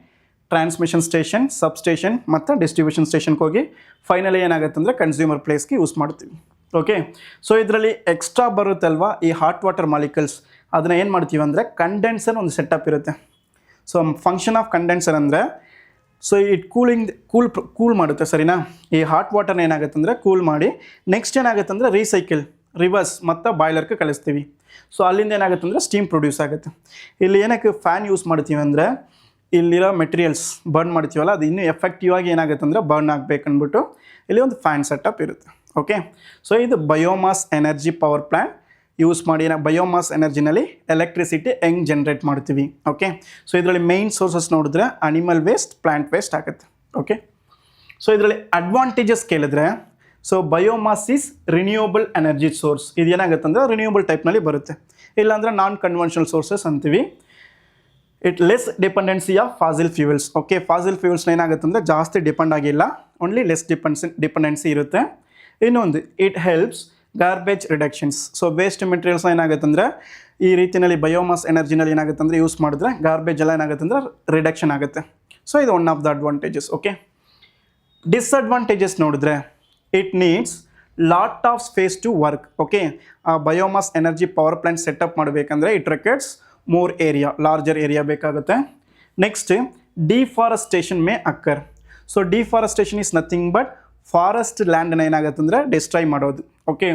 transmission station, substation ಮತ್ತು ಡಿಸ್ಟ್ರಿಬ್ಯೂಷನ್ ಸ್ಟೇಷನ್ಗೆ ಹೋಗಿ ಫೈನಲಿ ಏನಾಗುತ್ತೆ ಅಂದರೆ ಕನ್ಸ್ಯೂಮರ್ ಪ್ಲೇಸ್ಗೆ ಯೂಸ್ ಮಾಡ್ತೀವಿ. ಓಕೆ, ಸೊ ಇದರಲ್ಲಿ ಎಕ್ಸ್ಟ್ರಾ ಬರುತ್ತಲ್ವಾ ಈ ಹಾಟ್ ವಾಟರ್ ಮಾಲಿಕಲ್ಸ್, ಅದನ್ನು ಏನು ಮಾಡ್ತೀವಿ ಅಂದರೆ ಕಂಡೆನ್ಸರ್ ಒಂದು ಸೆಟಪ್ ಇರುತ್ತೆ. ಸೊ ಫಂಕ್ಷನ್ ಆಫ್ ಕಂಡೆನ್ಸರ್ ಅಂದರೆ ಸೊ ಇಟ್ ಕೂಲ್ ಮಾಡುತ್ತೆ, ಸರಿನಾ. ಈ ಹಾಟ್ ವಾಟರ್ನ ಏನಾಗುತ್ತೆ ಅಂದರೆ ಕೂಲ್ ಮಾಡಿ ನೆಕ್ಸ್ಟ್ ಏನಾಗುತ್ತೆ ಅಂದರೆ ರಿವರ್ಸ್ ಮತ್ತು ಬಾಯ್ಲರ್ಗೆ ಕಳಿಸ್ತೀವಿ. ಸೊ ಅಲ್ಲಿಂದ ಏನಾಗುತ್ತೆ ಅಂದರೆ ಸ್ಟೀಮ್ ಪ್ರೊಡ್ಯೂಸ್ ಆಗುತ್ತೆ. ಇಲ್ಲಿ ಏನಕ್ಕೆ ಫ್ಯಾನ್ ಯೂಸ್ ಮಾಡ್ತೀವಿ ಅಂದರೆ ಇಲ್ಲಿರೋ ಮೆಟೀರಿಯಲ್ಸ್ ಬರ್ನ್ ಮಾಡ್ತೀವಲ್ಲ ಅದು ಇನ್ನೂ ಎಫೆಕ್ಟಿವ್ ಆಗಿ ಏನಾಗುತ್ತೆ ಅಂದರೆ ಬರ್ನ್ ಆಗಬೇಕಂದ್ಬಿಟ್ಟು ಇಲ್ಲಿ ಒಂದು ಫ್ಯಾನ್ ಸೆಟಪ್ ಇರುತ್ತೆ. ಓಕೆ, ಸೊ ಇದು biomass energy power plant use ಮಾಡಿ ಬಯೋಮಾಸ್ ಎನರ್ಜಿನಲ್ಲಿ ಎಲೆಕ್ಟ್ರಿಸಿಟಿ ಹೆಂಗೆ ಜನ್ರೇಟ್ ಮಾಡ್ತೀವಿ. ಓಕೆ, ಸೊ ಇದರಲ್ಲಿ ಮೇನ್ ಸೋರ್ಸಸ್ ನೋಡಿದ್ರೆ ಅನಿಮಲ್ ವೇಸ್ಟ್ ಪ್ಲಾಂಟ್ ವೇಸ್ಟ್ ಆಗುತ್ತೆ. ಓಕೆ, ಸೊ ಇದರಲ್ಲಿ ಅಡ್ವಾಂಟೇಜಸ್ ಕೇಳಿದ್ರೆ so biomass is renewable energy source. ಇದು ಏನಾಗುತ್ತೆ ಅಂದರೆ ರಿನ್ಯೂಯಬಲ್ ಟೈಪ್ನಲ್ಲಿ ಬರುತ್ತೆ, ಇಲ್ಲಾಂದರೆ ನಾನ್ ಕನ್ವೆನ್ಷನಲ್ ಸೋರ್ಸಸ್ ಅಂತೀವಿ. It less dependency of fossil fuels. Okay, fossil ಫ್ಯೂಯಲ್ಸ್ನ ಏನಾಗುತ್ತೆ ಅಂದರೆ ಜಾಸ್ತಿ ಡಿಪೆಂಡ್ ಆಗಿಲ್ಲ, ಓನ್ಲಿ ಲೆಸ್ ಡಿಪೆಂಡೆನ್ಸಿ ಇರುತ್ತೆ. ಇನ್ನೊಂದು it helps garbage reductions. So waste ಮೆಟೀರಿಯಲ್ಸ್ನ ಏನಾಗುತ್ತೆ ಅಂದರೆ ಈ ರೀತಿಯಲ್ಲಿ ಬಯೋಮಾಸ್ ಎನರ್ಜಿನಲ್ಲಿ ಏನಾಗುತ್ತೆ ಅಂದರೆ ಯೂಸ್ ಮಾಡಿದ್ರೆ ಗಾರ್ಬೇಜ್ ಎಲ್ಲ ಏನಾಗುತ್ತೆ ಅಂದರೆ ರಿಡಕ್ಷನ್ ಆಗುತ್ತೆ. ಸೊ ಇದು one of the advantages. Okay, disadvantages ನೋಡಿದ್ರೆ it needs lot of space to work. Okay, ಆ biomass energy power plant setup ಮಾಡಬೇಕಂದ್ರೆ it requires more area, larger area ಬೇಕಾಗುತ್ತೆ. Next deforestation may occur. So deforestation is nothing but forest ಲ್ಯಾಂಡನ್ನ ಏನಾಗುತ್ತೆ ಅಂದರೆ destroy ಮಾಡೋದು. Okay,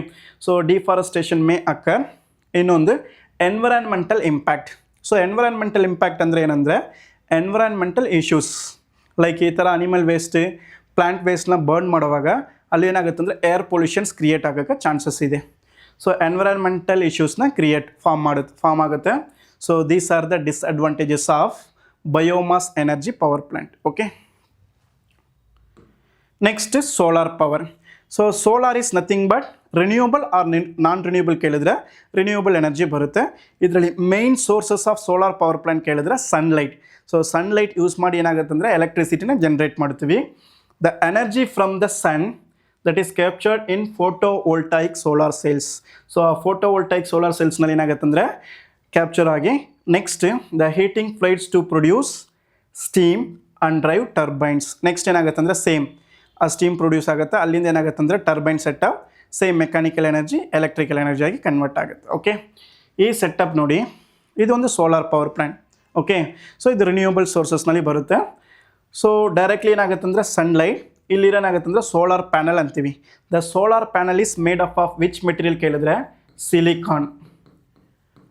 so deforestation may occur. ಇನ್ನೊಂದು environmental impact. So environmental impact ಅಂದರೆ ಏನಂದರೆ environmental issues like ಈ ಥರ ಅನಿಮಲ್ ವೇಸ್ಟ್ ಪ್ಲಾಂಟ್ ವೇಸ್ಟ್ನ ಬರ್ನ್ ಮಾಡುವಾಗ ಅಲ್ಲಿ ಏನಾಗುತ್ತೆ ಅಂದರೆ ಏರ್ ಪೊಲ್ಯೂಷನ್ಸ್ ಕ್ರಿಯೇಟ್ ಆಗೋಕ್ಕೆ ಚಾನ್ಸಸ್ ಇದೆ. ಸೊ ಎನ್ವಿರಾನ್ಮೆಂಟಲ್ ಇಶ್ಯೂಸ್ನ ಫಾರ್ಮ್ ಆಗುತ್ತೆ. So these are the disadvantages of biomass energy power plant. Okay, next solar power. So solar is nothing but renewable or non renewable ಕೇಳಿದ್ರೆ renewable energy ಬರುತ್ತೆ. ಇದರಲ್ಲಿ main sources of solar power plant ಕೇಳಿದ್ರೆ sunlight. So sunlight use ಮಾಡಿ ಏನಾಗುತ್ತೆ ಅಂದರೆ ಎಲೆಕ್ಟ್ರಿಸಿಟಿನ generate ಮಾಡ್ತೀವಿ. The energy from the sun that is captured in ಫೋಟೋವೋಲ್ಟಾಯಿಕ್ solar cells. So ಆ ಫೋಟೋವೋಲ್ಟಾಯಿಕ್ ಸೋಲಾರ್ ಸೆಲ್ಸ್ನಲ್ಲಿ ಏನಾಗುತ್ತೆ ಅಂದರೆ ಕ್ಯಾಪ್ಚರ್ ಆಗಿ next the heating flights to produce steam and drive turbines. Next ಏನಾಗುತ್ತೆ ಅಂದರೆ ಸೇಮ್ ಆ ಸ್ಟೀಮ್ ಪ್ರೊಡ್ಯೂಸ್ ಆಗುತ್ತೆ, ಅಲ್ಲಿಂದ ಏನಾಗುತ್ತೆ ಅಂದರೆ turbine setup same mechanical energy electrical energy ಆಗಿ ಕನ್ವರ್ಟ್ ಆಗುತ್ತೆ. ಓಕೆ, ಈ ಸೆಟಪ್ ನೋಡಿ ಇದೊಂದು solar power plant. Okay, so ಇದು ರಿನ್ಯೂಯಬಲ್ ಸೋರ್ಸಸ್ನಲ್ಲಿ ಬರುತ್ತೆ. ಸೊ ಡೈರೆಕ್ಟ್ಲಿ ಏನಾಗುತ್ತೆ ಅಂದರೆ ಸನ್ಲೈಟ್, ಇಲ್ಲಿರೋನಾಗುತ್ತೆ ಅಂದರೆ ಸೋಲಾರ್ ಪ್ಯಾನಲ್ ಅಂತೀವಿ. The solar panel is made up of which material ಕೇಳಿದ್ರೆ silicon.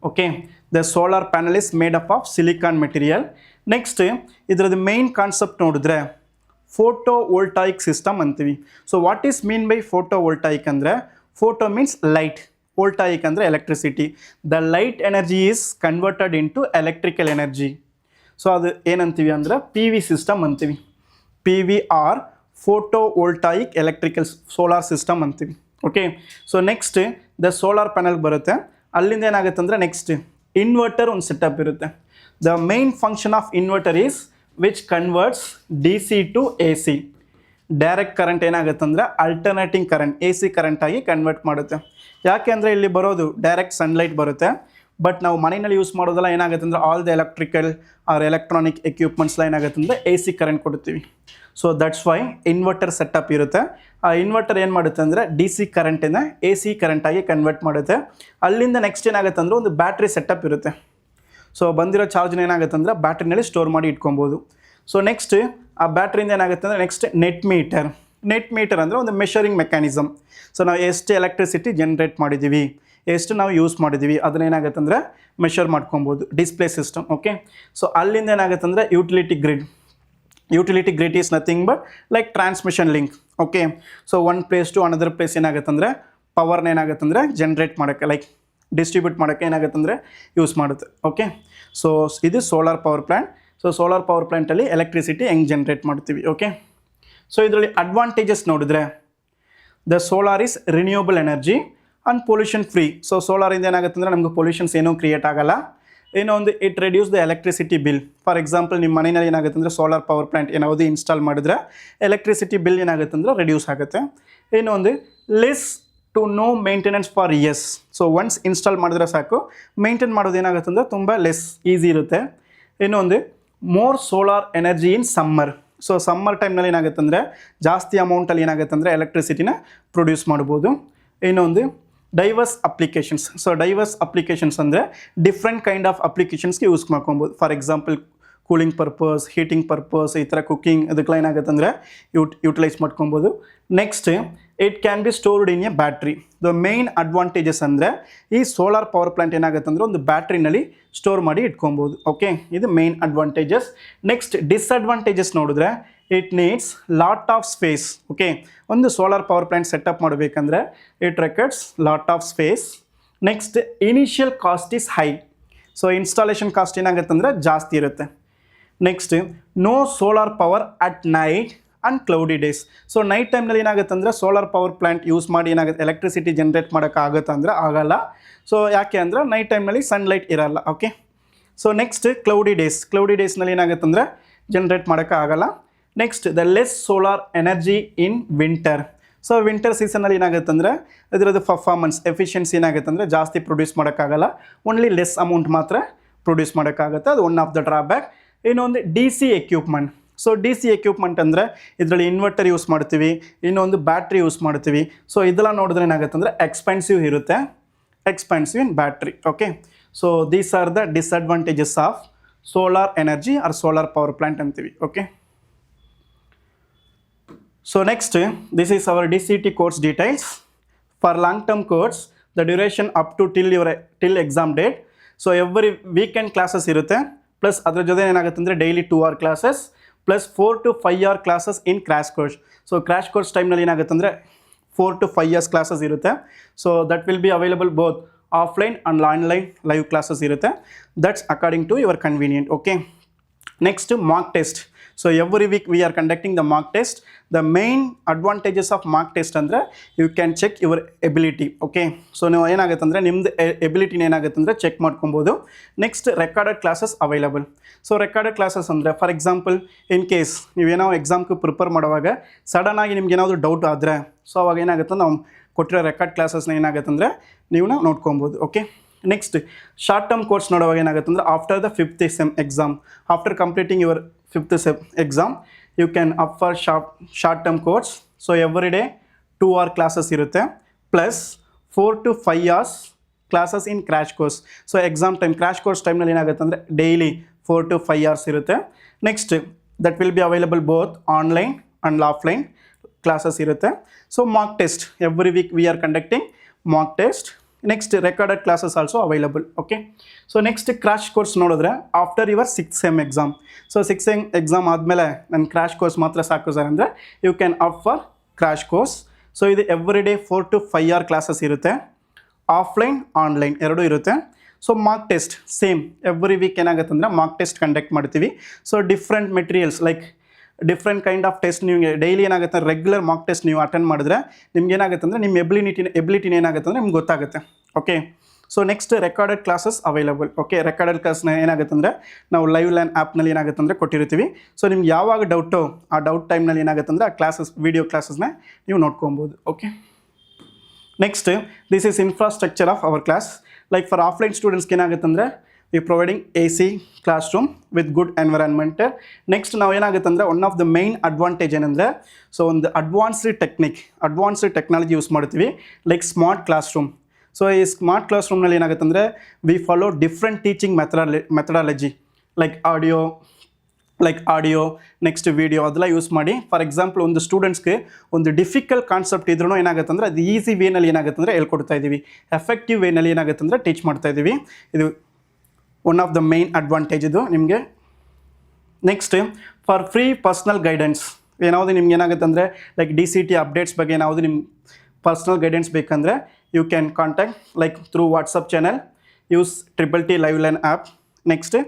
Okay, the solar panel is made up of silicon material. Next ಇದರದ್ದು ಮೇನ್ ಕಾನ್ಸೆಪ್ಟ್ ನೋಡಿದ್ರೆ ಫೋಟೋವೋಲ್ಟಾಯಿಕ್ ಸಿಸ್ಟಮ್ ಅಂತೀವಿ. So what is mean by photovoltaic ಅಂದರೆ, photo means light, voltaic ಅಂದರೆ electricity. The light energy is converted into electrical energy. So ಅದು ಏನಂತೀವಿ ಅಂದರೆ P V system ಅಂತೀವಿ. P V or photovoltaic electrical solar system ಅಂತೀವಿ. Okay, so next the solar panel ಬರುತ್ತೆ. ಅಲ್ಲಿಂದ ಏನಾಗುತ್ತೆ ಅಂದರೆ ನೆಕ್ಸ್ಟ್ ಇನ್ವರ್ಟರ್ ಒಂದು ಸೆಟಪ್ ಇರುತ್ತೆ. The main function of inverter is which converts D C to A C. Direct current ಏನಾಗುತ್ತೆ ಅಂದರೆ alternating current A C ಕರೆಂಟಾಗಿ ಕನ್ವರ್ಟ್ ಮಾಡುತ್ತೆ. ಯಾಕೆ ಅಂದರೆ ಇಲ್ಲಿ ಬರೋದು ಡೈರೆಕ್ಟ್ ಸನ್ಲೈಟ್ ಬರುತ್ತೆ, ಬಟ್ ನಾವು ಮನೆಯಲ್ಲಿ ಯೂಸ್ ಮಾಡೋದೆಲ್ಲ ಏನಾಗುತ್ತೆ ಅಂದರೆ all the electrical or electronic ಎಕ್ವಿಪ್ಮೆಂಟ್ಸ್ಲ ಏನಾಗುತ್ತೆ ಅಂದರೆ ಎ ಸಿ ಕರೆಂಟ್ ಕೊಡ್ತೀವಿ. So that's why inverter setup ಇರುತ್ತೆ. ಆ ಇನ್ವರ್ಟರ್ ಏನು ಮಾಡುತ್ತೆ ಅಂದರೆ ಡಿ ಸಿ ಕರೆಂಟಿಂದ ಎ ಸಿ ಕರೆಂಟಾಗಿ ಕನ್ವರ್ಟ್ ಮಾಡುತ್ತೆ. ಅಲ್ಲಿಂದ ನೆಕ್ಸ್ಟ್ ಏನಾಗುತ್ತೆ ಅಂದರೆ ಒಂದು ಬ್ಯಾಟ್ರಿ ಸೆಟಪ್ ಇರುತ್ತೆ. ಸೊ ಬಂದಿರೋ ಚಾರ್ಜ್ನ ಏನಾಗುತ್ತೆ ಅಂದರೆ ಬ್ಯಾಟ್ರಿನಲ್ಲಿ ಸ್ಟೋರ್ ಮಾಡಿ ಇಟ್ಕೊಬೋದು. ಸೊ ನೆಕ್ಸ್ಟ್ ಆ ಬ್ಯಾಟ್ರಿಯಿಂದ ಏನಾಗುತ್ತೆ ಅಂದರೆ next net metre. Net metre ಅಂದರೆ ಒಂದು ಮೆಷರಿಂಗ್ ಮೆಕ್ಯಾನಿಸಮ್. ಸೊ ನಾವು ಎಷ್ಟು ಎಲೆಕ್ಟ್ರಿಸಿಟಿ ಜನ್ರೇಟ್ ಮಾಡಿದ್ದೀವಿ, ಎಷ್ಟು ನಾವು ಯೂಸ್ ಮಾಡಿದ್ದೀವಿ, ಅದನ್ನೇನಾಗುತ್ತೆ ಅಂದರೆ ಮೆಷರ್ ಮಾಡ್ಕೊಬೋದು. Display system. ಓಕೆ, ಸೊ ಅಲ್ಲಿಂದ ಏನಾಗುತ್ತೆ ಅಂದರೆ utility grid. Utility grid is nothing but like transmission link. Okay, so one place to another place ಏನಾಗುತ್ತೆ ಅಂದರೆ ಪವರ್ನ ಏನಾಗುತ್ತೆ ಅಂದರೆ ಜನ್ರೇಟ್ ಮಾಡೋಕ್ಕೆ, ಲೈಕ್ ಡಿಸ್ಟ್ರಿಬ್ಯೂಟ್ ಮಾಡೋಕ್ಕೆ ಏನಾಗುತ್ತೆ ಅಂದರೆ ಯೂಸ್ ಮಾಡುತ್ತೆ. ಓಕೆ, ಸೊ ಇದು solar power plant. So solar power ಪ್ಲ್ಯಾಂಟಲ್ಲಿ ಎಲೆಕ್ಟ್ರಿಸಿಟಿ ಹೆಂಗೆ ಜನ್ರೇಟ್ ಮಾಡ್ತೀವಿ. ಓಕೆ, ಸೊ ಇದರಲ್ಲಿ ಅಡ್ವಾಂಟೇಜಸ್ ನೋಡಿದ್ರೆ the solar is renewable energy and pollution free. So ಸೋಲಾರಿಂದ ಏನಾಗುತ್ತೆ ಅಂದರೆ ನಮಗೆ ಪೊಲ್ಯೂಷನ್ಸ್ ಏನೂ ಕ್ರಿಯೇಟ್ ಆಗಲ್ಲ. ಏನೋ ಒಂದು it reduce the electricity bill. For example ನಿಮ್ಮ ಮನೆಯಲ್ಲಿ ಏನಾಗುತ್ತೆ ಅಂದರೆ ಸೋಲಾರ್ ಪವರ್ ಪ್ಲ್ಯಾಂಟ್ ಏನಾವುದು ಇನ್ಸ್ಟಾಲ್ ಮಾಡಿದ್ರೆ ಎಲೆಕ್ಟ್ರಿಸಿಟಿ ಬಿಲ್ ಏನಾಗುತ್ತೆ ಅಂದರೆ ರೆಡ್ಯೂಸ್ ಆಗುತ್ತೆ. ಏನೋ ಒಂದು less to no maintenance for years. So once install ಮಾಡಿದ್ರೆ ಸಾಕು, ಮೇಂಟೈನ್ ಮಾಡೋದು ಏನಾಗುತ್ತೆ ಅಂದರೆ ತುಂಬ ಲೆಸ್ ಈಸಿ ಇರುತ್ತೆ. ಇನ್ನೊಂದು ಮೋರ್ ಸೋಲಾರ್ ಎನರ್ಜಿ ಇನ್ ಸಮ್ಮರ್. ಸೊ ಸಮ್ಮರ್ ಟೈಮ್ನಲ್ಲಿ ಏನಾಗುತ್ತೆ ಅಂದರೆ ಜಾಸ್ತಿ ಅಮೌಂಟಲ್ಲಿ ಏನಾಗುತ್ತೆ ಅಂದರೆ ಎಲೆಕ್ಟ್ರಿಸಿಟಿನ ಪ್ರೊಡ್ಯೂಸ್ ಮಾಡ್ಬೋದು. ಇನ್ನೊಂದು diverse applications. So diverse applications ಅಂದರೆ ಡಿಫ್ರೆಂಟ್ ಕೈಂಡ್ ಆಫ್ ಅಪ್ಲಿಕೇಶನ್ಸ್ಗೆ ಯೂಸ್ ಮಾಡ್ಕೊಬೋದು. For example cooling purpose, heating purpose, ಈ ಥರ ಕುಕ್ಕಿಂಗ್ ಅದಕ್ಕೆಲ್ಲ ಏನಾಗುತ್ತೆ ಅಂದರೆ ಯೂಟಿಲೈಸ್ ಮಾಡ್ಕೊಬೋದು. Next it can be stored in a battery. The main advantages ಅಂದರೆ ಈ ಸೋಲಾರ್ ಪವರ್ ಪ್ಲ್ಯಾಂಟ್ ಏನಾಗುತ್ತೆ ಅಂದರೆ ಒಂದು ಬ್ಯಾಟ್ರಿನಲ್ಲಿ ಸ್ಟೋರ್ ಮಾಡಿ ಇಟ್ಕೊಬೋದು. ಓಕೆ, ಇದು ಮೇನ್ ಅಡ್ವಾಂಟೇಜಸ್. ನೆಕ್ಸ್ಟ್ ಡಿಸ್ಅಡ್ವಾಂಟೇಜಸ್ ನೋಡಿದ್ರೆ it needs lot of space. Okay, ಒಂದು ಸೋಲಾರ್ ಪವರ್ ಪ್ಲ್ಯಾಂಟ್ ಸೆಟಪ್ ಮಾಡಬೇಕಂದ್ರೆ it requires lot of space. Next initial cost is high. So installation cost ಏನಾಗುತ್ತೆ ಅಂದರೆ ಜಾಸ್ತಿ ಇರುತ್ತೆ. Next no solar power at night and cloudy days. So night ಟೈಮ್ನಲ್ಲಿ ಏನಾಗುತ್ತೆ ಅಂದರೆ solar power plant use ಮಾಡಿ ಏನಾಗುತ್ತೆ ಎಲೆಕ್ಟ್ರಿಸಿಟಿ ಜನ್ರೇಟ್ ಮಾಡೋಕ್ಕಾಗುತ್ತೆ ಅಂದರೆ ಆಗಲ್ಲ. ಸೊ ಯಾಕೆ ಅಂದರೆ ನೈಟ್ ಟೈಮ್ನಲ್ಲಿ ಸನ್ಲೈಟ್ ಇರಲ್ಲ. Okay, so next cloudy days. Cloudy ಡೇಸ್ನಲ್ಲಿ ಏನಾಗುತ್ತೆ ಅಂದರೆ ಜನ್ರೇಟ್ ಮಾಡೋಕ್ಕಾಗಲ್ಲ. Next the less solar energy in winter. So winter ಸೀಸನಲ್ಲಿ ಏನಾಗುತ್ತೆ ಅಂದರೆ ಅದರದ್ದು ಪರ್ಫಾರ್ಮೆನ್ಸ್ ಎಫಿಷಿಯನ್ಸಿ ಏನಾಗುತ್ತೆ ಅಂದರೆ ಜಾಸ್ತಿ ಪ್ರೊಡ್ಯೂಸ್ ಮಾಡೋಕ್ಕಾಗಲ್ಲ, ಓನ್ಲಿ ಲೆಸ್ ಅಮೌಂಟ್ ಮಾತ್ರ ಪ್ರೊಡ್ಯೂಸ್ ಮಾಡೋಕ್ಕಾಗುತ್ತೆ. ಅದು ಒನ್ ಆಫ್ ದ ಡ್ರಾಬ್ಯಾಕ್. ಇನ್ನೊಂದು D C equipment. So D C equipment ಅಂದರೆ ಇದರಲ್ಲಿ ಇನ್ವರ್ಟರ್ ಯೂಸ್ ಮಾಡ್ತೀವಿ, ಇನ್ನೊಂದು ಬ್ಯಾಟ್ರಿ ಯೂಸ್ ಮಾಡ್ತೀವಿ. ಸೊ ಇದೆಲ್ಲ ನೋಡಿದ್ರೆ ಏನಾಗುತ್ತೆ ಅಂದರೆ ಎಕ್ಸ್ಪೆನ್ಸಿವ್ ಇರುತ್ತೆ, expensive in battery. Okay, so these are the disadvantages of solar energy or solar power plant ಅಂತೀವಿ. Okay, so next this is our DCT course details. For long term course the duration up to till exam date. So every weekend classes irutte, plus adra jothe enagutte andre daily 2 hour classes plus 4 to 5 hour classes in crash course. So crash course time nalli enagutte andre 4 to 5 years classes irutte. So that will be available both offline and online live classes irutte. That's according to your convenient. Okay, next mock test. So every week we are conducting the mock test. The main advantages of mock test andre you can check your ability. Okay, so ನೀವು ಏನಾಗುತ್ತೆ ಅಂದರೆ ನಿಮ್ಮದು ಎಬಿಲಿಟಿನ ಏನಾಗುತ್ತೆ ಅಂದರೆ check ಮಾಡ್ಕೊಬೋದು. Next recorded classes available. So recorded classes ಅಂದರೆ for example in case ನೀವೇನೋ ಎಕ್ಸಾಮ್ಗೆ ಪ್ರಿಪೇರ್ ಮಾಡುವಾಗ ಸಡನ್ನಾಗಿ ನಿಮ್ಗೆ ಏನಾದರೂ ಡೌಟ್ ಆದರೆ ಸೊ ಅವಾಗ ಏನಾಗುತ್ತೆ ನಾವು ಕೊಟ್ಟಿರೋ ರೆಕಾರ್ಡ್ ಕ್ಲಾಸಸ್ನ ಏನಾಗುತ್ತೆ ಅಂದರೆ ನೀವು ನೋಡ್ಕೊಬೋದು. Okay, next short term course ನೋಡುವಾಗ ಏನಾಗುತ್ತೆ ಅಂದರೆ after the 5th SEM exam, after completing your 5th SEM exam you can opt for short term course. So every day 2 hour classes irutte plus 4 to 5 hours classes in crash course. So exam time crash course time nalli enagutte andre daily 4 to 5 hours irutte. Next that will be available both online and offline classes irutte. So mock test every week we are conducting mock test. Next recorded classes also available. Okay, so next crash course ನೋಡಿದ್ರೆ after your 6th sem exam. So 6th sem exam ಆದಮೇಲೆ ನನ್ನ crash course ಮಾತ್ರ ಸಾಕು sir ಅಂದರೆ you can opt for crash course. So ಇದು every day 4 to 5 hour classes ಇರುತ್ತೆ, offline online ಎರಡೂ ಇರುತ್ತೆ. So mock test same every week ಏನಾಗುತ್ತೆ ಅಂದರೆ ಮಾರ್ಕ್ ಟೆಸ್ಟ್ ಕಂಡಕ್ಟ್ ಮಾಡ್ತೀವಿ. So different materials like different kind of test ನಿಮಗೆ daily ಏನಾಗುತ್ತೆ regular mark test ನೀವು ಅಟೆಂಡ್ ಮಾಡಿದ್ರೆ ನಿಮ್ಗೆ ಏನಾಗುತ್ತೆ ಅಂದರೆ ನಿಮ್ಮ ಎಬಿಲಿಟಿನ ಏನಾಗುತ್ತೆ ಅಂದರೆ ನಿಮ್ಗೆ ಗೊತ್ತಾಗುತ್ತೆ. Okay, so next recorded classes available. Okay, recorded ಕ್ಲಾಸ್ನ ಏನಾಗುತ್ತೆ ಅಂದರೆ ನಾವು ಲೈವ್ ಲ್ಯಾನ್ ಆ್ಯಪ್ನಲ್ಲಿ ಏನಾಗುತ್ತೆ ಅಂದರೆ ಕೊಟ್ಟಿರ್ತೀವಿ. ಸೊ ನಿಮ್ಗೆ ಯಾವಾಗ ಡೌಟು ಆ ಡೌಟ್ ಟೈಮ್ನಲ್ಲಿ ಏನಾಗುತ್ತೆ ಅಂದರೆ ಆ ಕ್ಲಾಸಸ್ ವೀಡಿಯೋ ಕ್ಲಾಸಸ್ನ ನೀವು ನೋಡ್ಕೊಬೋದು. Okay, next this is infrastructure of our class. Like for offline ಸ್ಟೂಡೆಂಟ್ಸ್ಗೆ ಏನಾಗುತ್ತೆ ಅಂದರೆ we providing AC classroom with good environment. Next ನಾವು ಏನಾಗುತ್ತೆ ಅಂದರೆ one of the main advantage ಏನಂದರೆ ಸೊ ಒಂದು ಅಡ್ವಾನ್ಸ್ಡ್ ಟೆಕ್ನಾಲಜಿ ಯೂಸ್ ಮಾಡ್ತೀವಿ like smart classroom. So ಈ ಸ್ಮಾರ್ಟ್ ಕ್ಲಾಸ್ ರೂಮ್ನಲ್ಲಿ ಏನಾಗುತ್ತೆ ಅಂದರೆ we follow different teaching methodology like audio next video ಅದೆಲ್ಲ ಯೂಸ್ ಮಾಡಿ. ಫಾರ್ ಎಕ್ಸಾಂಪಲ್ ಒಂದು ಸ್ಟೂಡೆಂಟ್ಸ್ಗೆ ಒಂದು ಡಿಫಿಕಲ್ಟ್ ಕಾನ್ಸೆಪ್ಟ್ ಇದ್ರೂ ಏನಾಗುತ್ತೆ ಅಂದರೆ ಅದು ಈಸಿ ವೇನಲ್ಲಿ ಏನಾಗುತ್ತೆ ಅಂದರೆ ಹೇಳ್ಕೊಡ್ತಾ ಇದ್ದೀವಿ, ಎಫೆಕ್ಟಿವ್ ವೇನಲ್ಲಿ ಏನಾಗುತ್ತೆ ಅಂದರೆ ಟೀಚ್ ಮಾಡ್ತಾ ಇದ್ದೀವಿ. ಇದು one of the main advantage ಇದು ನಿಮಗೆ. Next for free personal guidance ಏನಾವುದು ನಿಮ್ಗೆ ಏನಾಗುತ್ತೆ ಅಂದರೆ ಲೈಕ್ DCT ಅಪ್ಡೇಟ್ಸ್ ಬಗ್ಗೆ ಏನಾವುದು ನಿಮ್ಮ ಪರ್ಸ್ನಲ್ ಗೈಡೆನ್ಸ್ ಬೇಕಂದರೆ you can contact like through WhatsApp channel, use TTT live line app, next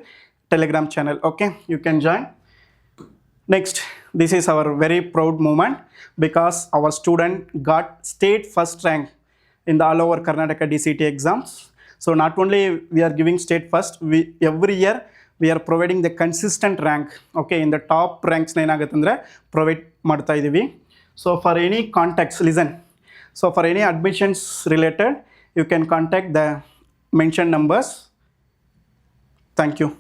Telegram channel. Okay, you can join. Next, this is our very proud moment because our student got state first rank in the all over Karnataka DCT exams. So not only we are giving state first, every year we are providing the consistent rank. Okay, in the top ranks na enagutte andre provide ಮಾಡ್ತಾ ಇದೀವಿ. So for any contacts, listen. So for any admissions related, you can contact the mentioned numbers. Thank you.